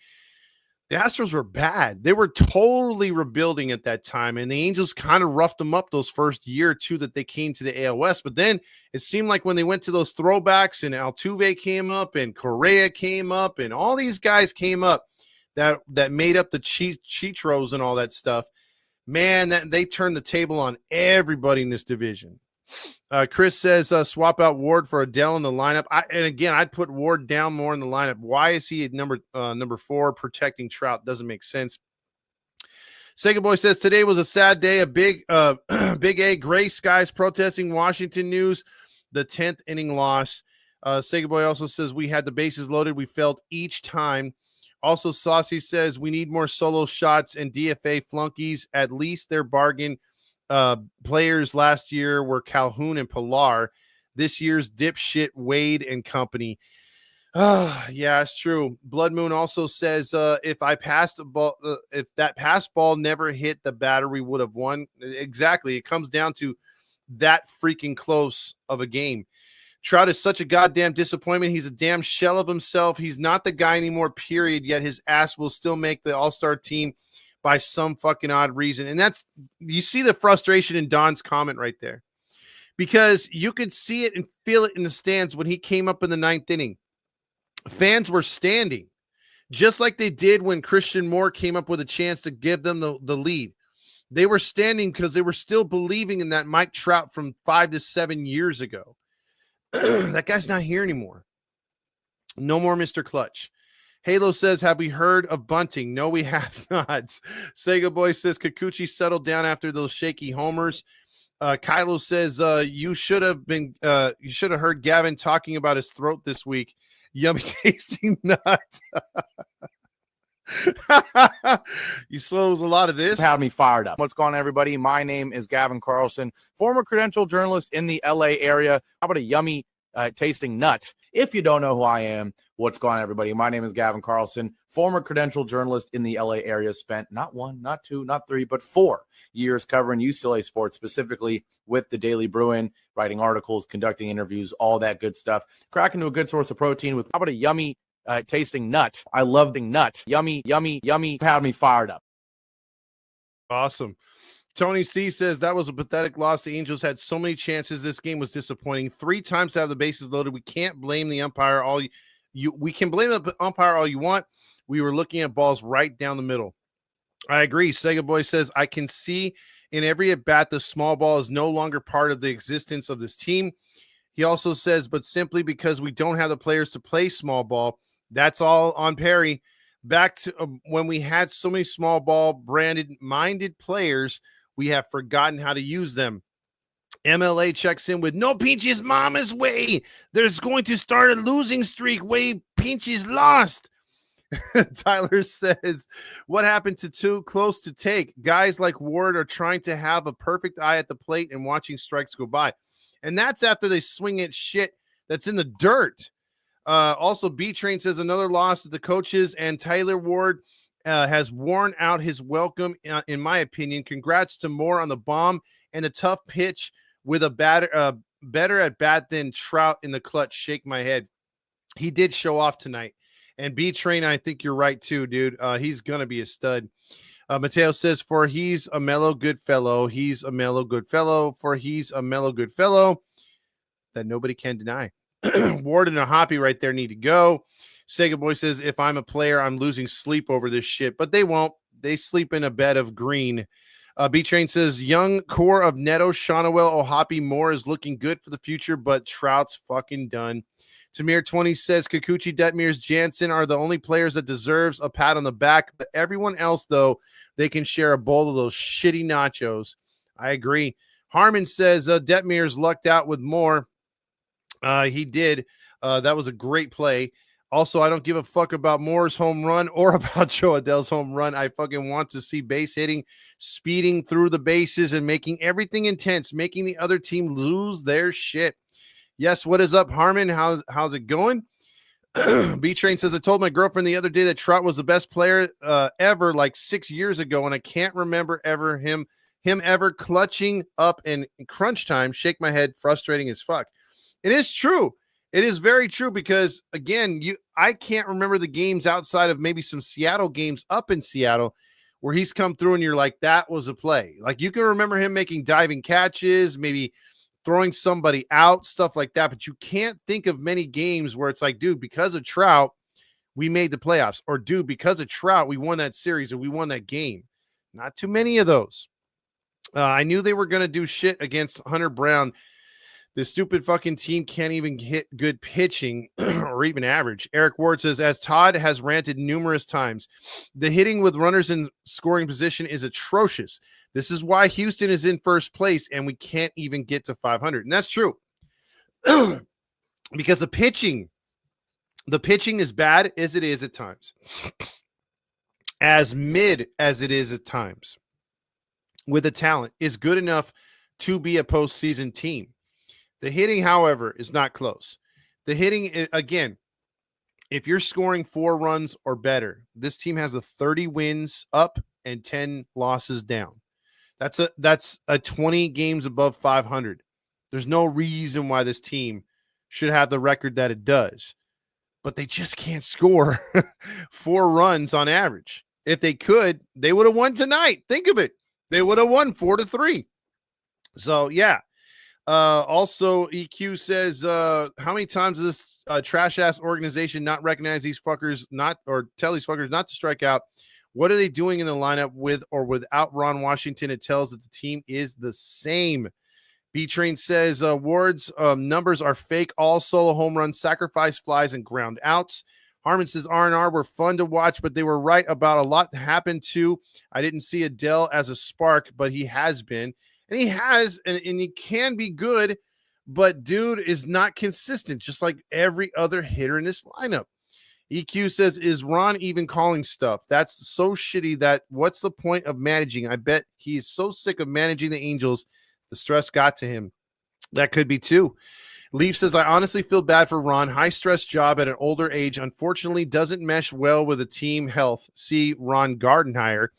C: The Astros were bad. They were totally rebuilding at that time, and the Angels kind of roughed them up those first year or two that they came to the AL West. But then it seemed like when they went to those throwbacks and Altuve came up and Correa came up and all these guys came up that made up the Chitros and all that stuff, man, that they turned the table on everybody in this division. Chris says swap out Ward for Adele in the lineup. I'd put Ward down more in the lineup. Why is he at number 4 protecting Trout? Doesn't make sense. Sega Boy says today was a sad day. A big A gray skies protesting Washington news. The 10th inning loss. Sega Boy also says we had the bases loaded. We felt each time. Also, Saucy says we need more solo shots and DFA flunkies. At least their bargain players last year were Calhoun and Pilar. This year's dipshit Wade and company. Yeah, it's true. Blood Moon also says if I passed the ball, if that pass ball never hit the batter, we would have won. Exactly. It comes down to that freaking close of a game. Trout is such a goddamn disappointment. He's a damn shell of himself. He's not the guy anymore, period. Yet his ass will still make the All-Star team by some fucking odd reason. And that's, you see the frustration in Don's comment right there, because you could see it and feel it in the stands when he came up in the ninth inning. Fans were standing just like they did when Christian Moore came up with a chance to give them the lead. They were standing because they were still believing in that Mike Trout from 5 to 7 years ago. That guy's not here anymore. No more Mr. Clutch. Halo says, have we heard of bunting? No, we have not. Sega Boy says, Kikuchi settled down after those shaky homers. Kylo says, you should have heard Gavin talking about his throat this week. Yummy tasting nut. You slows a lot of this.
I: Had me fired up. What's going on, everybody? My name is Gavin Carlson, former credential journalist in the LA area. How about a yummy tasting nut? If you don't know who I am, what's going on, everybody? My name is Gavin Carlson, former credential journalist in the LA area. Spent not 1, not 2, not 3, but 4 years covering UCLA sports, specifically with the Daily Bruin, writing articles, conducting interviews, all that good stuff. Crack into a good source of protein with, how about a yummy tasting nut? I love the nut. Yummy, yummy, yummy. Had me fired up.
C: Awesome. Tony C says that was a pathetic loss. The Angels had so many chances. This game was disappointing. 3 times to have the bases loaded. We can't blame the umpire. We can blame the umpire all you want. We were looking at balls right down the middle. I agree. Sega Boy says, I can see in every at bat the small ball is no longer part of the existence of this team. He also says, but simply because we don't have the players to play small ball. That's all on Perry. Back to when we had so many small ball minded players, we have forgotten how to use them. MLA checks in with no Peaches mama's way. There's going to start a losing streak. Way Peaches lost. Tyler says, what happened to too close to take? Guys like Ward are trying to have a perfect eye at the plate and watching strikes go by. And that's after they swing at shit that's in the dirt. Also, B-Train says another loss to the coaches, and Tyler Ward has worn out his welcome, in my opinion. Congrats to Moore on the bomb and a tough pitch with a better at bat than Trout in the clutch. Shake my head. He did show off tonight. And B-Train, I think you're right too, dude. He's going to be a stud. Mateo says, for he's a mellow good fellow. He's a mellow good fellow. For he's a mellow good fellow that nobody can deny. Ward and a Hoppy right there need to go. Sega Boy says, if I'm a player, I'm losing sleep over this shit. But they won't. They sleep in a bed of green. B-Train says, young core of Neto, Shonawell, Ohapi, Moore is looking good for the future, but Trout's fucking done. Tamir 20 says, Kikuchi, Detmers, Jansen are the only players that deserves a pat on the back. But everyone else, though, they can share a bowl of those shitty nachos. I agree. Harmon says, Detmers lucked out with Moore. He did. That was a great play. Also, I don't give a fuck about Moore's home run or about Joe Adele's home run. I fucking want to see base hitting, speeding through the bases, and making everything intense, making the other team lose their shit. Yes, what is up, Harmon? How's it going? B-Train says, I told my girlfriend the other day that Trout was the best player ever, like 6 years ago, and I can't remember him ever clutching up in crunch time. Shake my head, frustrating as fuck. It is true. It is very true because, again, I can't remember the games outside of maybe some Seattle games up in Seattle where he's come through and you're like, that was a play. Like, you can remember him making diving catches, maybe throwing somebody out, stuff like that. But you can't think of many games where it's like, dude, because of Trout, we made the playoffs. Or, dude, because of Trout, we won that series or we won that game. Not too many of those. I knew they were going to do shit against Hunter Brown. This stupid fucking team can't even hit good pitching or even average. Eric Ward says, as Todd has ranted numerous times, the hitting with runners in scoring position is atrocious. This is why Houston is in first place and we can't even get to 500. And that's true. Because the pitching is bad as it is at times. As mid as it is at times. With the talent is good enough to be a postseason team. The hitting, however, is not close. The hitting, again, if you're scoring 4 runs or better, this team has a 30 wins up and 10 losses down. That's a 20 games above 500. There's no reason why this team should have the record that it does, but they just can't score 4 runs on average. If they could, they would have won tonight. Think of it. They would have won 4-3. So, yeah. Also, EQ says, how many times does this trash-ass organization not recognize these fuckers, or tell these fuckers not to strike out? What are they doing in the lineup with or without Ron Washington? It tells that the team is the same. B-Train says, Ward's numbers are fake. All solo home runs, sacrifice flies, and ground outs. Harmon says R&R were fun to watch, but they were right about a lot happened too. I didn't see Adele as a spark, but he has been. And he has, and he can be good, but dude is not consistent, just like every other hitter in this lineup. EQ says, is Ron even calling stuff? That's so shitty that what's the point of managing? I bet he is so sick of managing the Angels. The stress got to him. That could be too. Leaf says, I honestly feel bad for Ron. High stress job at an older age. Unfortunately, doesn't mesh well with the team health. See Ron Gardenhire.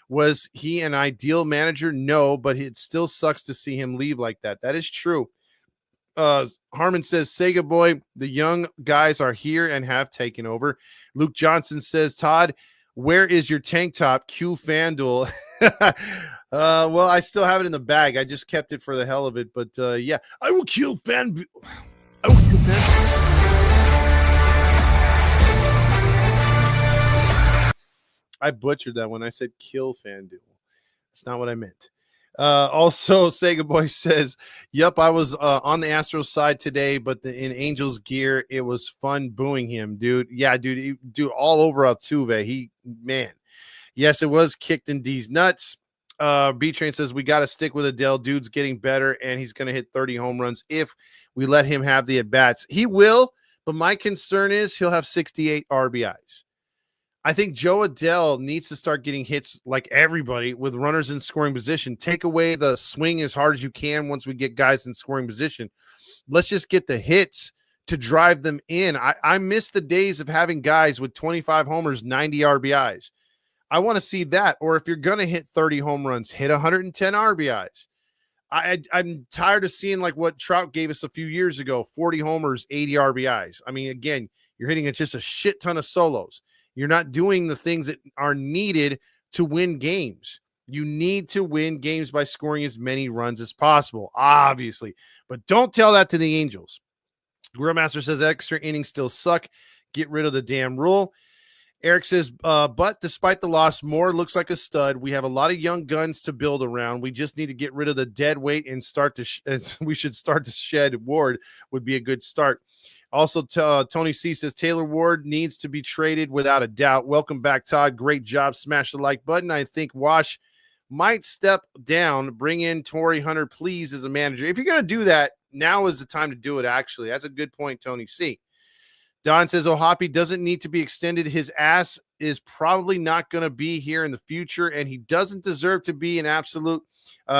C: Was he an ideal manager? No, but it still sucks to see him leave like that. That is true. Harmon says, Sega boy, the young guys are here and have taken over. Luke Johnson says, Todd, where is your tank top? Q FanDuel. Well, I still have it in the bag. I just kept it for the hell of it. But yeah, I will kill FanDuel. I will kill FanDuel. I butchered that when I said kill FanDuel. That's not what I meant. Also, Sega Boy says, yep, I was on the Astros side today, but in Angels gear, it was fun booing him, dude. Yeah, dude, all over Altuve. Man. Yes, it was kicked in D's nuts. B-Train says, we got to stick with Adele. Dude's getting better, and he's going to hit 30 home runs if we let him have the at-bats. He will, but my concern is he'll have 68 RBIs. I think Joe Adele needs to start getting hits like everybody with runners in scoring position. Take away the swing as hard as you can once we get guys in scoring position. Let's just get the hits to drive them in. I miss the days of having guys with 25 homers, 90 RBIs. I want to see that. Or if you're going to hit 30 home runs, hit 110 RBIs. I'm tired of seeing like what Trout gave us a few years ago, 40 homers, 80 RBIs. I mean, again, you're hitting just a shit ton of solos. You're not doing the things that are needed to win games. You need to win games by scoring as many runs as possible, obviously. But don't tell that to the Angels. Grillmaster says extra innings still suck. Get rid of the damn rule. Eric says, but despite the loss, Moore looks like a stud. We have a lot of young guns to build around. We just need to get rid of the dead weight and start to we should start to shed. Ward would be a good start. Also, Tony C says Taylor Ward needs to be traded without a doubt. Welcome back, Todd. Great job. Smash the like button. I think Wash might step down. Bring in Torrey Hunter, please, as a manager. If you're going to do that, now is the time to do it, actually. That's a good point, Tony C. Don says O'Hoppe doesn't need to be extended. His ass is probably not going to be here in the future, and he doesn't deserve to be an absolute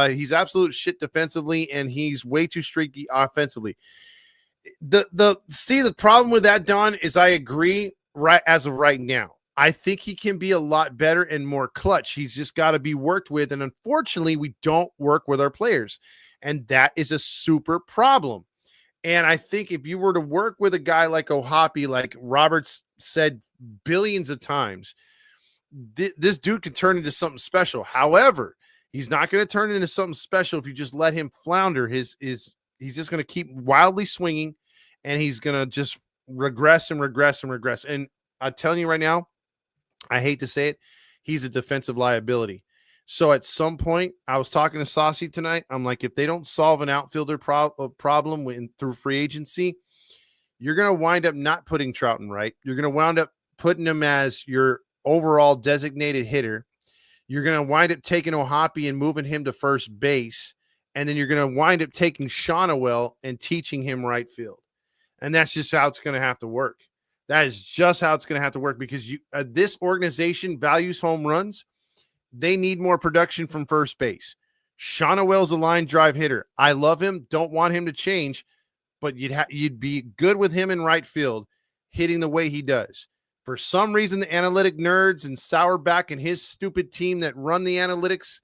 C: he's absolute shit defensively, and he's way too streaky offensively. The problem with that, Don, is I agree right as of right now. I think he can be a lot better and more clutch. He's just got to be worked with, and unfortunately, we don't work with our players, and that is a super problem. And I think if you were to work with a guy like O'Hoppe, like Roberts said billions of times, this dude could turn into something special. However, he's not going to turn into something special if you just let him flounder. He's just going to keep wildly swinging, and he's going to just regress and regress and regress. And I'm telling you right now, I hate to say it, he's a defensive liability. So at some point, I was talking to Saucy tonight. I'm like, if they don't solve an outfielder problem through free agency, you're going to wind up not putting Trouton right. You're going to wind up putting him as your overall designated hitter. You're going to wind up taking O'Hoppe and moving him to first base. And then you're going to wind up taking Shonowell and teaching him right field. And that's just how it's going to have to work. That is just how it's going to have to work, because this organization values home runs. They need more production from first base. Shonowell's a line drive hitter. I love him. Don't want him to change, but you'd be good with him in right field. hitting the way he does. For some reason, the analytic nerds and Sauerback and his stupid team that run the analytics,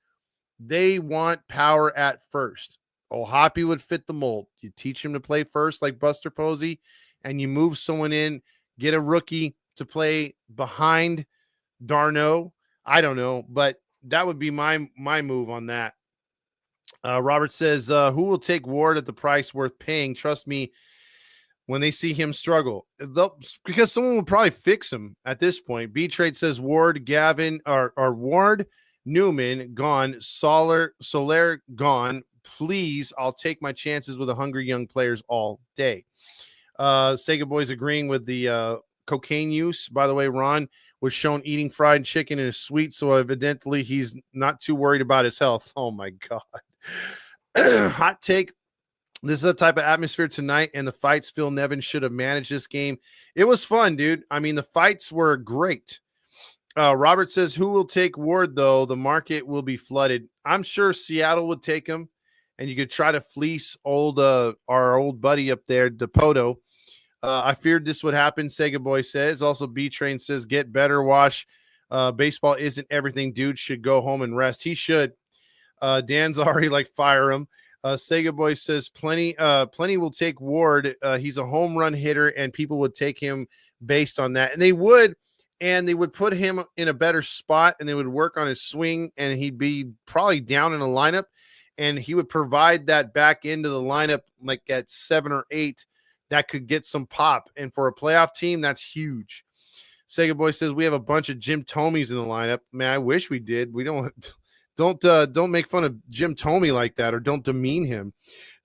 C: they want power at first. Hoppy would fit the mold. You teach him to play first like Buster Posey, and you move someone in, get a rookie to play behind Darno. I don't know, but that would be my move on that. Robert says, who will take Ward at the price worth paying? Trust me, when they see him struggle, because someone will probably fix him at this point. B-Trade says Ward, Gavin, or Ward, Newman, gone. Soler, gone. Please, I'll take my chances with the hungry young players all day. Sega Boys agreeing with the cocaine use. By the way, Ron was shown eating fried chicken in his suite, so evidently he's not too worried about his health. Oh, my God. Hot take. This is the type of atmosphere tonight, and the fights Phil Nevin should have managed this game. It was fun, dude. I mean, the fights were great. Robert says, who will take Ward, though? The market will be flooded. I'm sure Seattle would take him, and you could try to fleece our old buddy up there, DePoto. I feared this would happen, Sega Boy says. Also, B-Train says, get better, Wash. Baseball isn't everything. Dude should go home and rest. He should. Dan's already like, fire him. Sega Boy says plenty will take Ward. He's a home run hitter, and people would take him based on that. And they would put him in a better spot, and they would work on his swing, and he'd be probably down in a lineup, and he would provide that back into the lineup like at 7 or 8 that could get some pop. And for a playoff team, that's huge. Sega Boy says we have a bunch of Jim Tomeys in the lineup. Man, I wish we did. We don't make fun of Jim Thome like that, or don't demean him.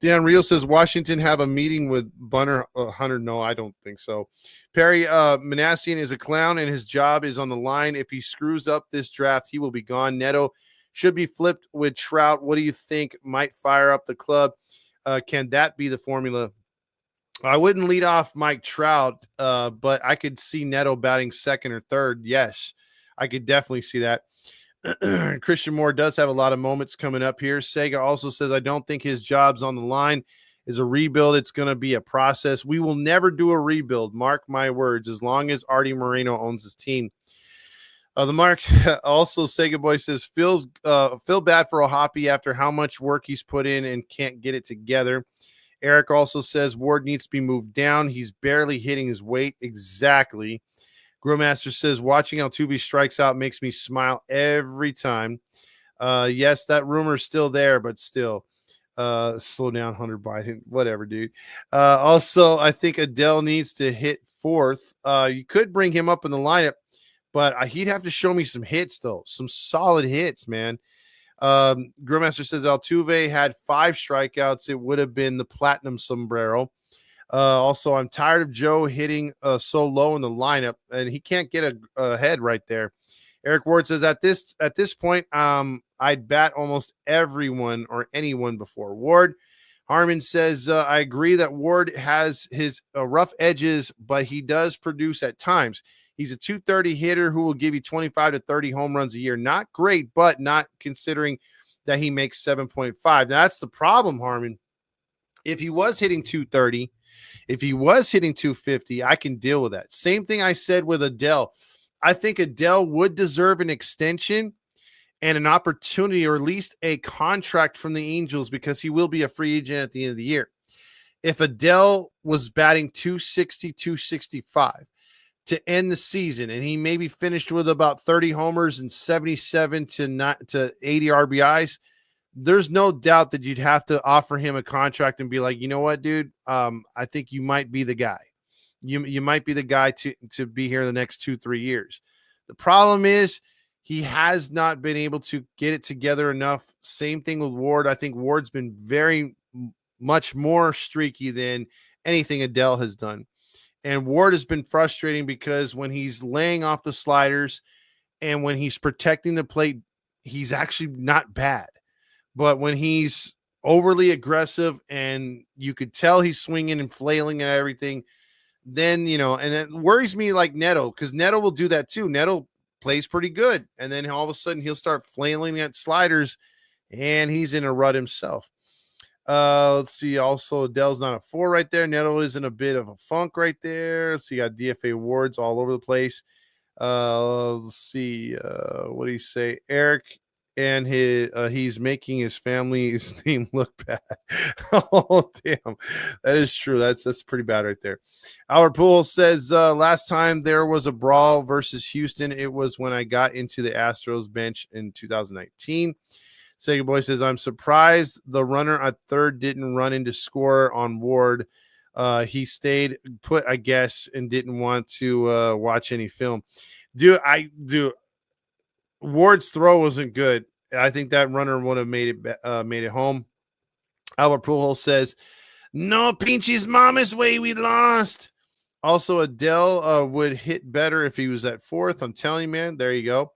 C: Dan Real says Washington have a meeting with Bunner Hunter. No, I don't think so. Perry Manassian is a clown, and his job is on the line. If he screws up this draft, he will be gone. Neto should be flipped with Trout. What do you think might fire up the club? Can that be the formula? I wouldn't lead off Mike Trout, but I could see Neto batting second or third. Yes, I could definitely see that. Christian Moore does have a lot of moments coming up here. Sega also says, I don't think his job's on the line. Is a rebuild. It's going to be a process. We will never do a rebuild. Mark my words, as long as Artie Moreno owns his team. The Mark also, Sega Boy says, feel bad for O'Hoppy after how much work he's put in and can't get it together. Eric also says Ward needs to be moved down. He's barely hitting his weight. Exactly. Grillmaster says, watching Altuve strikes out makes me smile every time. Yes, that rumor is still there, but still. Slow down, Hunter Biden. Whatever, dude. Also, I think Adele needs to hit fourth. You could bring him up in the lineup, but he'd have to show me some hits, though. Some solid hits, man. Grillmaster says Altuve had 5 strikeouts. It would have been the platinum sombrero. Also, I'm tired of Joe hitting so low in the lineup, and he can't get a head right there. Eric Ward says at this point, I'd bat almost everyone or anyone before Ward. Harmon says, I agree that Ward has his rough edges, but he does produce at times. He's a 230 hitter who will give you 25 to 30 home runs a year. Not great, but not considering that he makes 7.5. Now, that's the problem, Harmon. If he was hitting 230, if he was hitting 250, I can deal with that. Same thing I said with Adele. I think Adele would deserve an extension and an opportunity, or at least a contract from the Angels, because he will be a free agent at the end of the year. If Adele was batting 260, 265 to end the season, and he maybe finished with about 30 homers and 77 to 80 RBIs, there's no doubt that you'd have to offer him a contract and be like, you know what, dude, I think you might be the guy. You might be the guy to be here in the next 2-3 years. The problem is he has not been able to get it together enough. Same thing with Ward. I think Ward's been very much more streaky than anything Adele has done. And Ward has been frustrating because when he's laying off the sliders and when he's protecting the plate, he's actually not bad. But when he's overly aggressive and you could tell he's swinging and flailing and everything, then, you know, and it worries me like Neto, because Neto will do that too. Neto plays pretty good. And then all of a sudden he'll start flailing at sliders and he's in a rut himself. Let's see. Also, Adele's not a 4 right there. Neto is in a bit of a funk right there. So you got DFA awards all over the place. Let's see. What do you say? Eric and he's making his family's name look bad. Oh, damn. That is true. That's pretty bad right there. Our Pool says last time there was a brawl versus Houston, it was when I got into the Astros bench in 2019. Sega Boy says, I'm surprised the runner at third didn't run into score on Ward. He stayed put, I guess, and didn't want to watch any film. Dude, Ward's throw wasn't good. I think that runner would have made it home. Albert Pujols says, no, Pinchy's mama's way we lost. Also, Adele would hit better if he was at fourth. I'm telling you, man. There you go.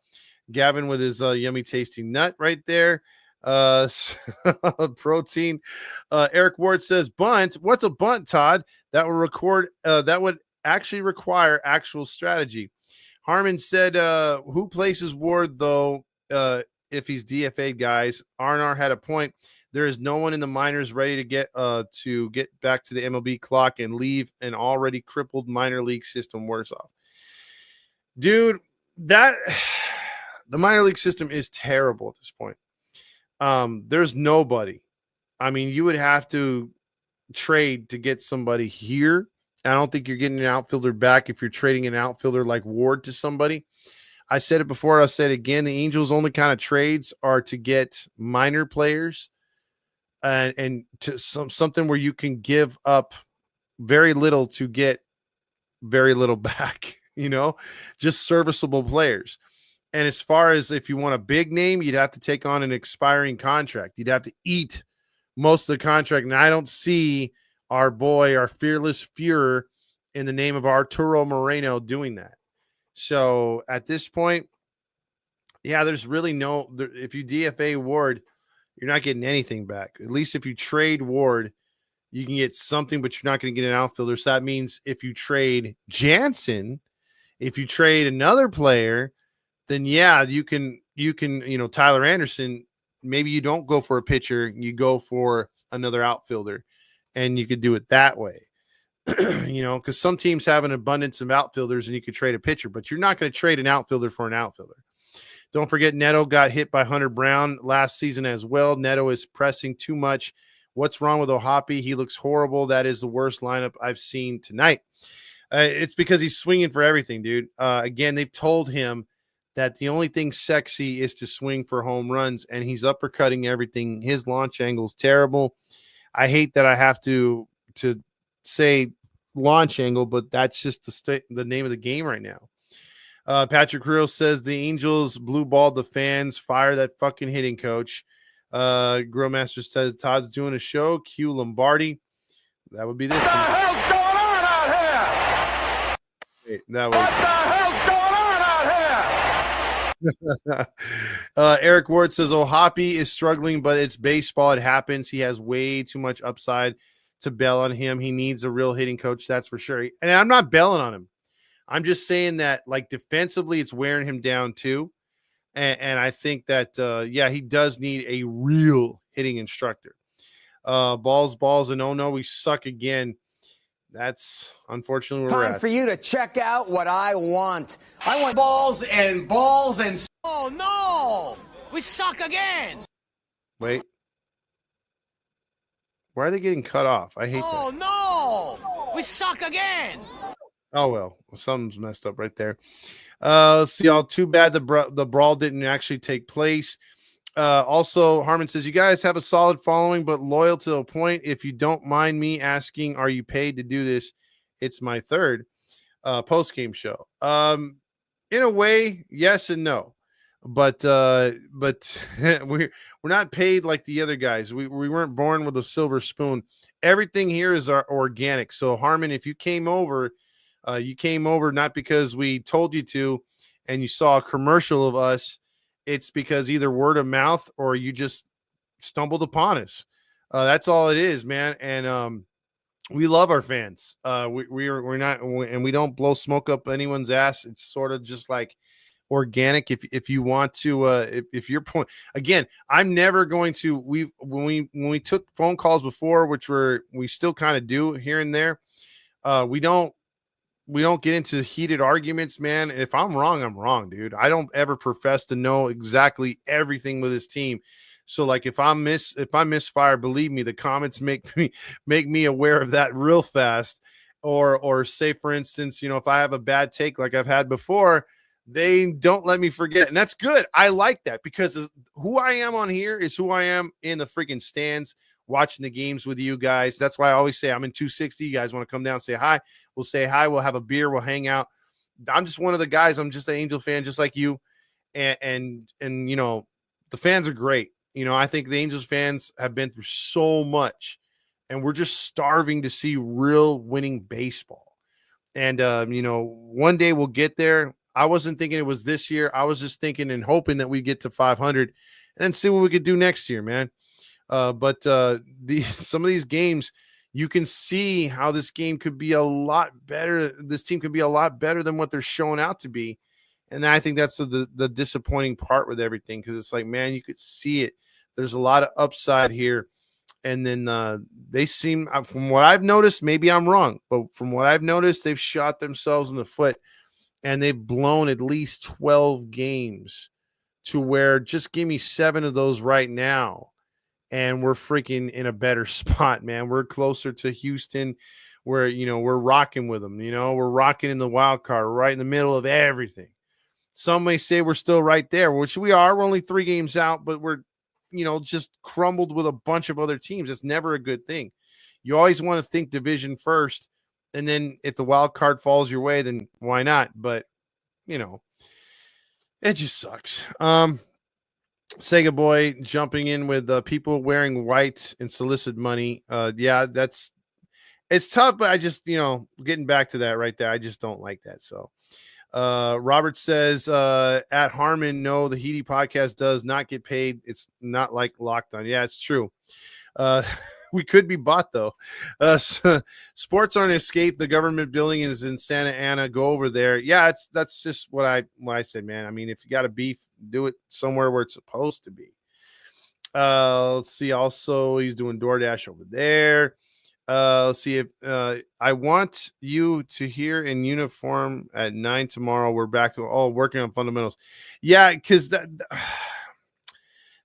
C: Gavin with his yummy tasting nut right there. Protein. Eric Ward says, bunt. What's a bunt, Todd? That would actually require actual strategy. Harmon said, who places Ward, though, if he's DFA, guys? R&R had a point. There is no one in the minors ready to get back to the MLB clock and leave an already crippled minor league system worse off. Dude, the minor league system is terrible at this point. There's nobody. I mean, you would have to trade to get somebody here. I don't think you're getting an outfielder back if you're trading an outfielder like Ward to somebody. I said it before. I'll say it again. The Angels' only kind of trades are to get minor players and to something where you can give up very little to get very little back, just serviceable players. And as far as if you want a big name, you'd have to take on an expiring contract. You'd have to eat most of the contract. And I don't see our fearless Führer in the name of Arturo Moreno doing that. So at this point, yeah, there's really if you DFA Ward, you're not getting anything back. At least if you trade Ward, you can get something, but you're not going to get an outfielder. So that means if you trade Jansen, if you trade another player, then yeah, you can, Tyler Anderson, maybe you don't go for a pitcher, you go for another outfielder, and you could do it that way. Because some teams have an abundance of outfielders and you could trade a pitcher, but you're not going to trade an outfielder for an outfielder. Don't forget Neto got hit by Hunter Brown last season as well. Neto is pressing too much. What's wrong with Ohapi? He looks horrible. That is the worst lineup I've seen tonight. It's because he's swinging for everything, dude. Again, they've told him that the only thing sexy is to swing for home runs, and he's uppercutting everything. His launch angle is terrible. I hate that I have to say launch angle, but that's just the name of the game right now. Patrick Creel says the Angels blue balled the fans. Fire that fucking hitting coach. Grillmaster says Todd's doing a show. Q Lombardi. That would be this. What the hell's going on out here? Wait, that was. What the hell's going on out here? Eric Ward says Ohapi is struggling, but it's baseball. It happens. He has way too much upside to bail on him. He needs a real hitting coach, that's for sure. And I'm not bailing on him. I'm just saying that, like, defensively, it's wearing him down too. And I think that, he does need a real hitting instructor. Balls, and oh no, we suck again. That's unfortunately where we're at.
F: Time for you to check out what I want. I want balls and balls and...
E: Oh no! We suck again!
C: Wait. Why are they getting cut off? I hate that.
E: Oh no! We suck again!
C: Oh, well, something's messed up right there. Let's see, all too bad the brawl didn't actually take place. Also, Harmon says, you guys have a solid following, but loyal to a point. If you don't mind me asking, are you paid to do this? It's my third post-game show. In a way, yes and no. But we're not paid like the other guys. We weren't born with a silver spoon. Everything here is organic. So, Harmon, if you came over not because we told you to and you saw a commercial of us. It's because either word of mouth or you just stumbled upon us. That's all it is, man. And we love our fans. We're not, and we don't blow smoke up anyone's ass. It's sort of just like organic. If you want to, if your point again, I'm never going to. When we took phone calls before, which we still kind of do here and there. We don't get into heated arguments, man. If I'm wrong, I'm wrong, dude. I don't ever profess to know exactly everything with this team. So like if I misfire, believe me, the comments make me aware of that real fast. Or say, for instance, if I have a bad take like I've had before, they don't let me forget. And that's good. I like that because who I am on here is who I am in the freaking stands watching the games with you guys. That's why I always say I'm in 260. You guys want to come down and say hi? We'll say hi. We'll have a beer. We'll hang out. I'm just one of the guys. I'm just an Angel fan, just like you. And the fans are great. I think the Angels fans have been through so much, and we're just starving to see real winning baseball. And, one day we'll get there. I wasn't thinking it was this year. I was just thinking and hoping that we get to 500 and then see what we could do next year, man. But some of these games, you can see how this game could be a lot better. This team could be a lot better than what they're showing out to be. And I think that's the disappointing part with everything, because it's like, man, you could see it. There's a lot of upside here. And then they seem, from what I've noticed, maybe I'm wrong, but from what I've noticed, they've shot themselves in the foot, and they've blown at least 12 games to where just give me 7 of those right now, and we're freaking in a better spot, man. We're closer to Houston, where, we're rocking with them. We're rocking in the wild card, right in the middle of everything. Some may say we're still right there, which we are. We're only 3 games out, but we're just crumbled with a bunch of other teams. It's never a good thing. You always want to think division first, and then if the wild card falls your way, then why not? But it just sucks. Sega Boy jumping in with people wearing white and solicit money. Yeah, it's tough, but I just, getting back to that right there, I just don't like that. So Robert says at Harmon, no, the HITI podcast does not get paid. It's not like Locked On. Yeah, it's true. We could be bought though. Sports aren't escape. The government building is in Santa Ana. Go over there. Yeah, that's just what I said, man. I mean, if you got a beef, do it somewhere where it's supposed to be. Let's see. Also, he's doing DoorDash over there. Let's see if I want you to hear in uniform at 9 tomorrow. We're back to working on fundamentals. Yeah, because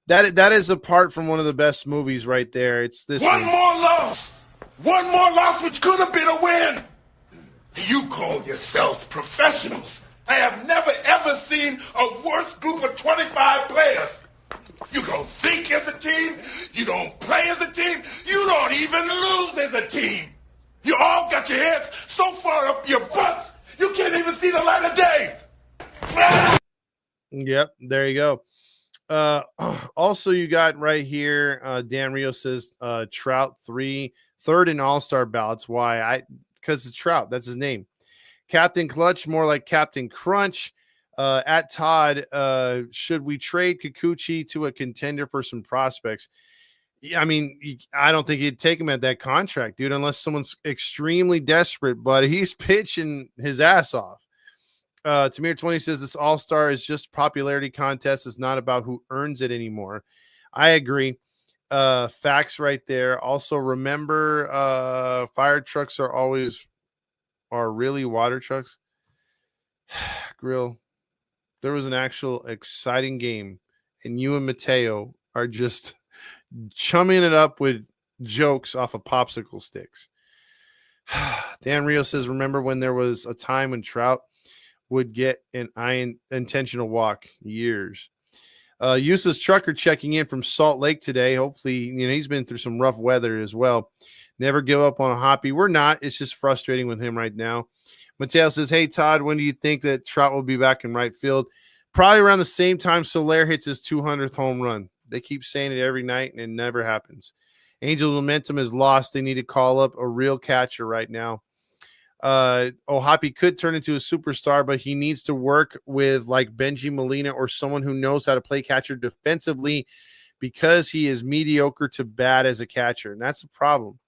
C: that is apart from one of the best movies right there. It's this
D: one more loss, which could have been a win. You call yourselves professionals. I have never ever seen a worse group of 25 players. You don't think as a team. You don't play as a team. You don't even lose as a team. You all got your heads so far up your butts, you can't even see the light of day.
C: Yep, there you go. Also, you got right here, Dan Rio says Trout third in all-star ballots. Why? Because it's Trout. That's his name. Captain Clutch, more like Captain Crunch. At Todd, should we trade Kikuchi to a contender for some prospects? I mean, I don't think he'd take him at that contract, dude, unless someone's extremely desperate, but he's pitching his ass off. Tamir 20 says this all-star is just popularity contest. It's not about who earns it anymore. I agree. Facts right there. Also, remember, fire trucks are really water trucks. Grill. There was an actual exciting game, and you and Mateo are just chumming it up with jokes off of popsicle sticks. Dan Rio says, remember when there was a time when Trout would get an intentional walk? Years. Useless Trucker checking in from Salt Lake today. Hopefully, he's been through some rough weather as well. Never give up on a Hoppy. We're not. It's just frustrating with him right now. Mateo says, hey, Todd, when do you think that Trout will be back in right field? Probably around the same time Soler hits his 200th home run. They keep saying it every night, and it never happens. Angel momentum is lost. They need to call up a real catcher right now. Hoppy could turn into a superstar, but he needs to work with like Benji Molina or someone who knows how to play catcher defensively, because he is mediocre to bad as a catcher, and that's a problem.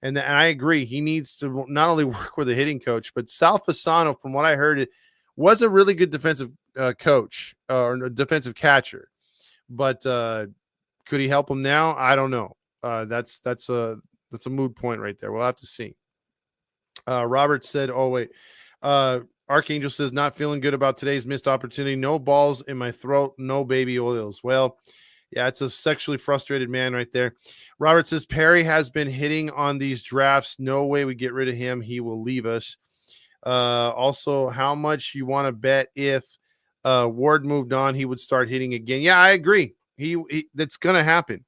C: And I agree. He needs to not only work with a hitting coach, but Sal Fasano, from what I heard, it was a really good defensive coach or defensive catcher. But could he help him now? I don't know. That's a moot point right there. We'll have to see. Robert said, "Oh wait." Archangel says, "Not feeling good about today's missed opportunity. No balls in my throat. No baby oils." Well, yeah, it's a sexually frustrated man right there. Robert says, "Perry has been hitting on these drafts. No way we get rid of him. He will leave us." Also, how much you want to bet if Ward moved on, he would start hitting again? Yeah, I agree. He that's going to happen.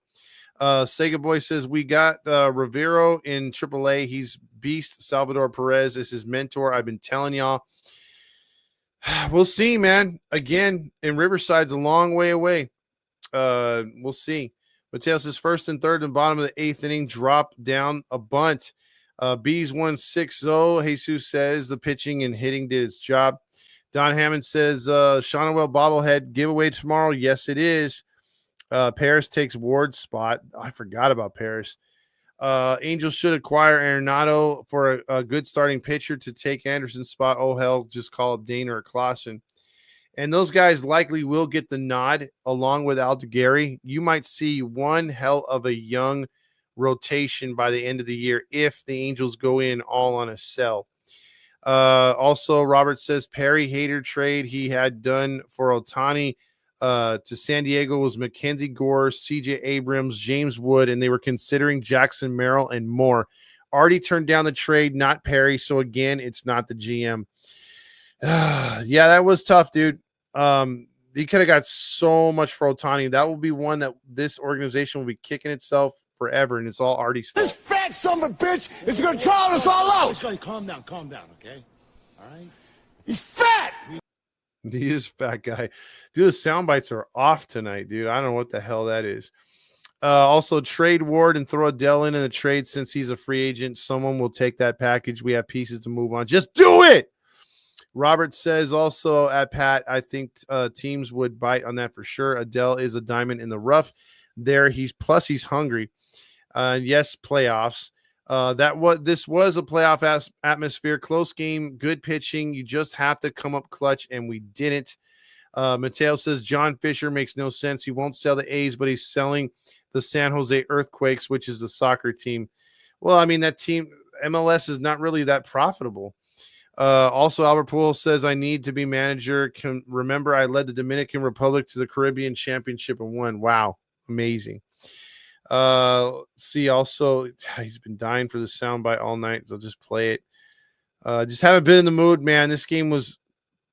C: Sega Boy says, "We got Rivero in AAA. He's beast. Salvador Perez is his mentor. I've been telling y'all." We'll see, man. Again, in Riverside's a long way away. We'll see. Mateo says, "First and third and bottom of the eighth inning, drop down a bunt." Bees 1-6-0. Jesus says the pitching and hitting did its job. Don Hammond says, "Shonawell bobblehead giveaway tomorrow." Yes, it is. Paris takes Ward's spot. I forgot about Paris. Angels should acquire Arenado for a good starting pitcher to take Anderson's spot. Oh, hell, just call up Dana or Clausen. And those guys likely will get the nod along with Aldegari. You might see one hell of a young rotation by the end of the year if the Angels go in all on a sell. Also, Robert says Perry Hader trade he had done for Ohtani to San Diego was Mackenzie Gore, CJ Abrams, James Wood, and they were considering Jackson Merrill and more. Already turned down the trade, not Perry. So again, it's not the GM. Yeah, that was tough, dude. He could have got so much for Ohtani. That will be one that this organization will be kicking itself forever, and it's all Artie's fault.
G: This fat son of a bitch is going to drown us all out.
J: Just going to calm down, okay? All right?
G: He's fat.
C: He is a fat guy. Dude, the sound bites are off tonight, dude. I don't know what the hell that is. Also, trade Ward and throw Adele in the trade since he's a free agent. Someone will take that package. We have pieces to move on. Just do it. Robert says also at Pat, I think teams would bite on that for sure. Adele is a diamond in the rough there. He's hungry. Yes, playoffs. This was a playoff atmosphere, close game, good pitching. You just have to come up clutch, and we didn't. Mateo says John Fisher makes no sense. He won't sell the A's, but he's selling the San Jose Earthquakes, which is the soccer team. Well, I mean, that team, MLS, is not really that profitable. Also, Albert Poole says, I need to be manager. Remember, I led the Dominican Republic to the Caribbean Championship and won. Wow, amazing. See, also, he's been dying for the soundbite all night, so just play it. Just haven't been in the mood, man. This game was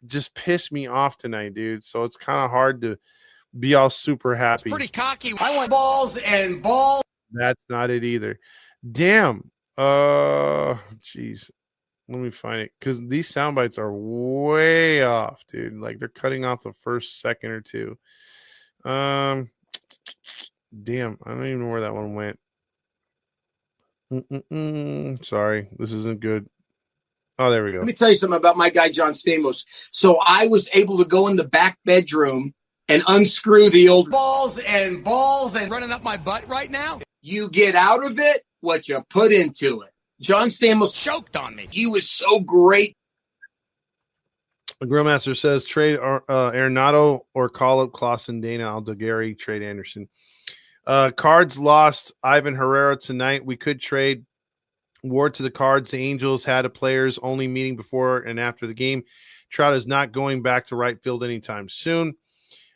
C: just pissed me off tonight, dude. So it's kind of hard to be all super happy.
F: It's pretty cocky. I want balls and balls.
C: That's not it either. Damn. Jeez. Let me find it, because these sound bites are way off, dude. Like, they're cutting off the first second or two. Damn, I don't even know where that one went. Sorry, this isn't good. Oh, there we go.
F: Let me tell you something about my guy, John Stamos. So I was able to go in the back bedroom and unscrew the old balls and running up my butt right now. You get out of it what you put into it. John Stamos choked on me. He was so great.
C: The Grillmaster says trade Arenado or call up Clausen, Dana, Aldegari, trade Anderson. Cards lost Ivan Herrera tonight. We could trade Ward to the Cards. The Angels had a players only meeting before and after the game. Trout is not going back to right field anytime soon.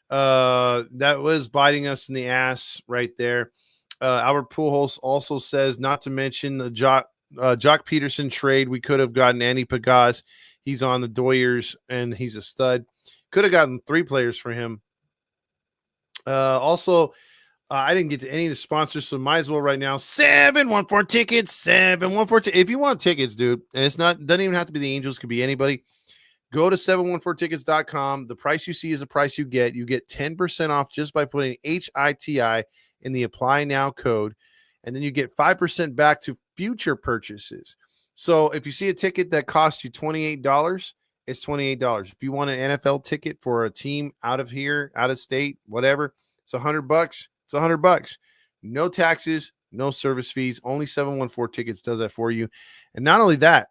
C: That was biting us in the ass right there. Albert Pujols also says not to mention the Jock Peterson trade. We could have gotten Andy Pagaz. He's on the Doyers, and he's a stud. Could have gotten 3 players for him. Also, I didn't get to any of the sponsors, so might as well right now. 714 tickets. 714. If you want tickets, dude, and doesn't even have to be the Angels, could be anybody. Go to 714tickets.com. The price you see is the price you get. You get 10% off just by putting HITI in the apply now code, and then you get 5% back to future purchases. So if you see a ticket that costs you $28, it's $28. If you want an NFL ticket for a team out of here, out of state, whatever, it's $100. It's $100. No taxes, no service fees. Only 714 tickets does that for you. And not only that,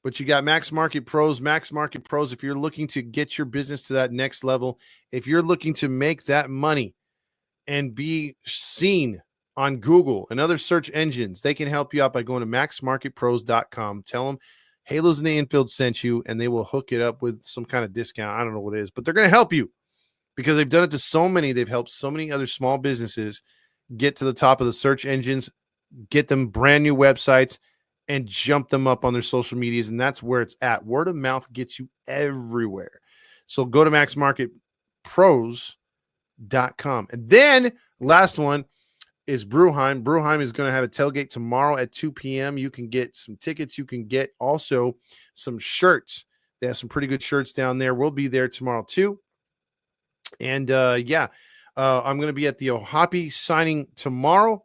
C: But you got Max Market Pros. Max Market Pros, if you're looking to get your business to that next level, if you're looking to make that money and be seen on Google and other search engines, they can help you out by going to maxmarketpros.com. Tell them Halos in the Infield sent you, and they will hook it up with some kind of discount. I don't know what it is, but they're going to help you because they've done it to so many. They've helped so many other small businesses get to the top of the search engines, get them brand new websites, and jump them up on their social medias. And that's where it's at. Word of mouth gets you everywhere. So go to maxmarketpros.com. And then last one is Bruheim. Bruheim is going to have a tailgate tomorrow at 2 p.m. You can get some tickets. You can get also some shirts. They have some pretty good shirts down there. We'll be there tomorrow too. And I'm going to be at the Ohapi signing tomorrow.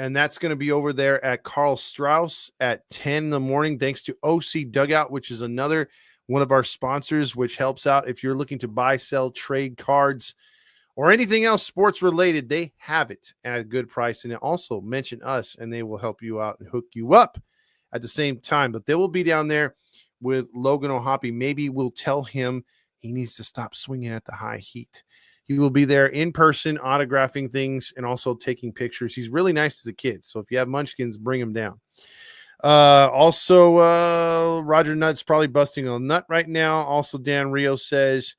C: And that's going to be over there at Carl Strauss at 10 in the morning, thanks to OC Dugout, which is another one of our sponsors, which helps out if you're looking to buy, sell, trade cards, or anything else sports related. They have it at a good price. And also mention us, and they will help you out and hook you up at the same time. But they will be down there with Logan Ohapi. Maybe we'll tell him he needs to stop swinging at the high heat. He will be there in person, autographing things and also taking pictures. He's really nice to the kids. So if you have munchkins, bring him down. Roger Nutt's probably busting a nut right now. Also, Dan Rio says,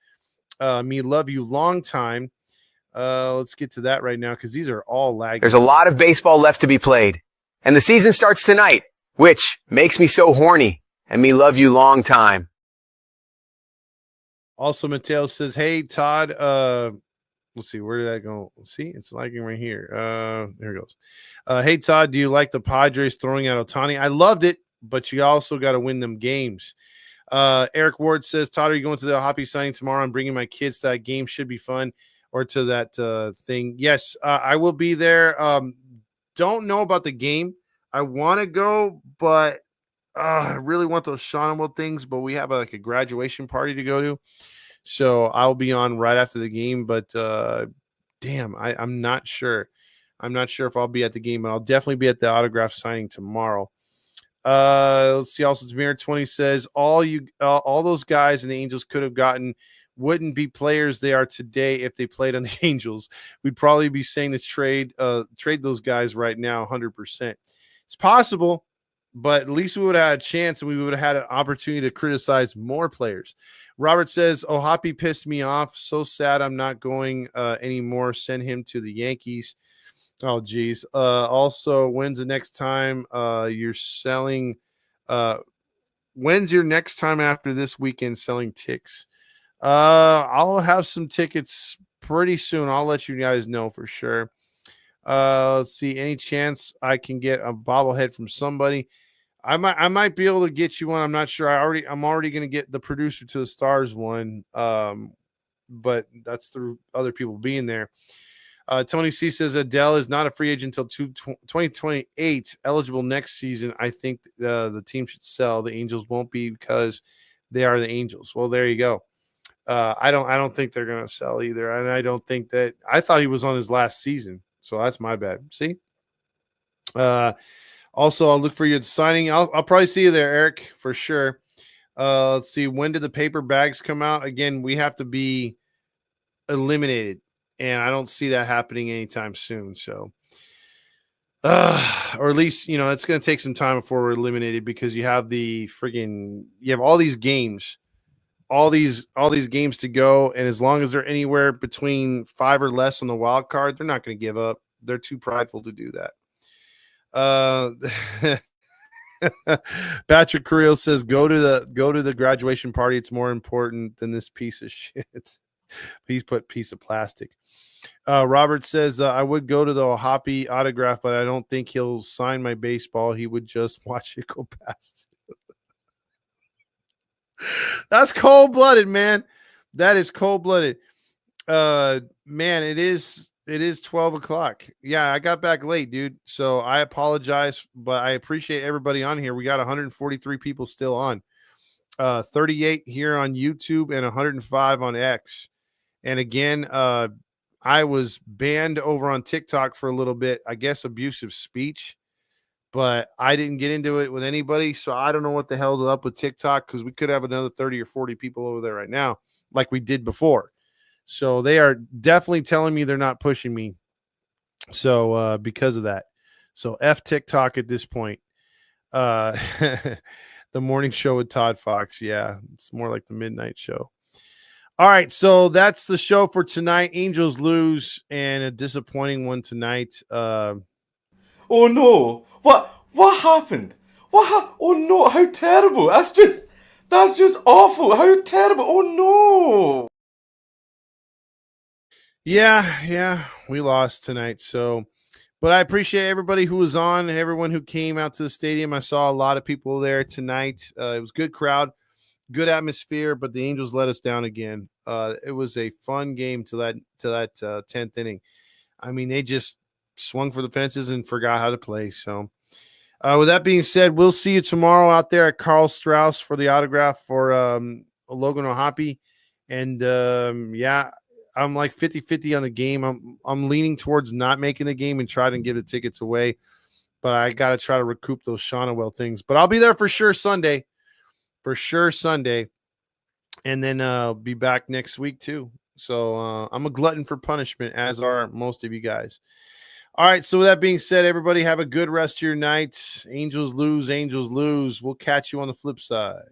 C: me love you long time. Let's get to that right now because these are all lagging.
K: There's a lot of baseball left to be played, and the season starts tonight, which makes me so horny, and me love you long time.
C: Also, Mateo says, hey, Todd, let's see, where did that go? See, it's lagging right here. There it goes. Hey, Todd, do you like the Padres throwing out Ohtani? I loved it, but you also got to win them games. Eric Ward says, Todd, are you going to the Ohapi signing tomorrow? I'm bringing my kids to that game. Should be fun. Or to that thing. Yes, I will be there. Don't know about the game. I want to go, but I really want those Shaunaville things, but we have a graduation party to go to. So I'll be on right after the game, but damn, I'm not sure. I'm not sure if I'll be at the game, but I'll definitely be at the autograph signing tomorrow. Let's see. Also, Tamir 20 says all those guys and the Angels could have gotten wouldn't be players they are today if they played on the Angels. We'd probably be saying to trade those guys right now 100%. It's possible, but at least we would have had a chance and we would have had an opportunity to criticize more players. Robert says, Ohapi pissed me off. So sad I'm not going anymore. Send him to the Yankees. Oh, geez. Also, when's the next time you're selling? When's your next time after this weekend selling ticks? I'll have some tickets pretty soon. I'll let you guys know for sure. Let's see. Any chance I can get a bobblehead from somebody? I might be able to get you one. I'm not sure. I'm already going to get the producer to the stars one. But that's through other people being there. Tony C says Adele is not a free agent until 2028, eligible next season. I think the team should sell. The Angels won't be because they are the Angels. Well, there you go. I don't think they're going to sell either. And I don't think that – I thought he was on his last season. So that's my bad. See? Also, I'll look for you at signing. I'll probably see you there, Eric, for sure. Let's see. When did the paper bags come out? Again, we have to be eliminated. And I don't see that happening anytime soon. So, or at least, it's going to take some time before we're eliminated because you have you have all these games. All these games to go, and as long as they're anywhere between 5 or less on the wild card, they're not going to give up. They're too prideful to do that. Patrick Carrillo says, "Go to the graduation party. It's more important than this piece of shit." Please put piece of plastic. Robert says, "I would go to the Ohapi autograph, but I don't think he'll sign my baseball. He would just watch it go past." That's cold-blooded, man. That is cold-blooded. Man, it is 12 o'clock. Yeah, I got back late, dude. So I apologize, but I appreciate everybody on here. We got 143 people still on. 38 here on YouTube and 105 on X. And again, I was banned over on TikTok for a little bit. I guess abusive speech. but I didn't get into it with anybody. So I don't know what the hell's up with TikTok, because we could have another 30 or 40 people over there right now, like we did before. So they are definitely telling me they're not pushing me. So because of that. So F TikTok at this point. The morning show with Todd Fox. Yeah, it's more like the midnight show. All right, so that's the show for tonight. Angels lose, and a disappointing one tonight.
H: Oh no! What happened? Oh no! How terrible! That's just awful. How terrible! Oh no!
C: Yeah, we lost tonight. So, but I appreciate everybody who was on and everyone who came out to the stadium. I saw a lot of people there tonight. It was a good crowd, good atmosphere, but the Angels let us down again. It was a fun game to that 10th inning. I mean, they just swung for the fences and forgot how to play. So, with that being said, we'll see you tomorrow out there at Carl Strauss for the autograph for Logan O'Hoppe. And yeah, I'm like 50-50 on the game. I'm leaning towards not making the game and try to give the tickets away. But I got to try to recoup those Shaunawell things. But I'll be there for sure Sunday. And then I'll be back next week too. So I'm a glutton for punishment, as are most of you guys. All right, so with that being said, everybody have a good rest of your night. Angels lose. We'll catch you on the flip side.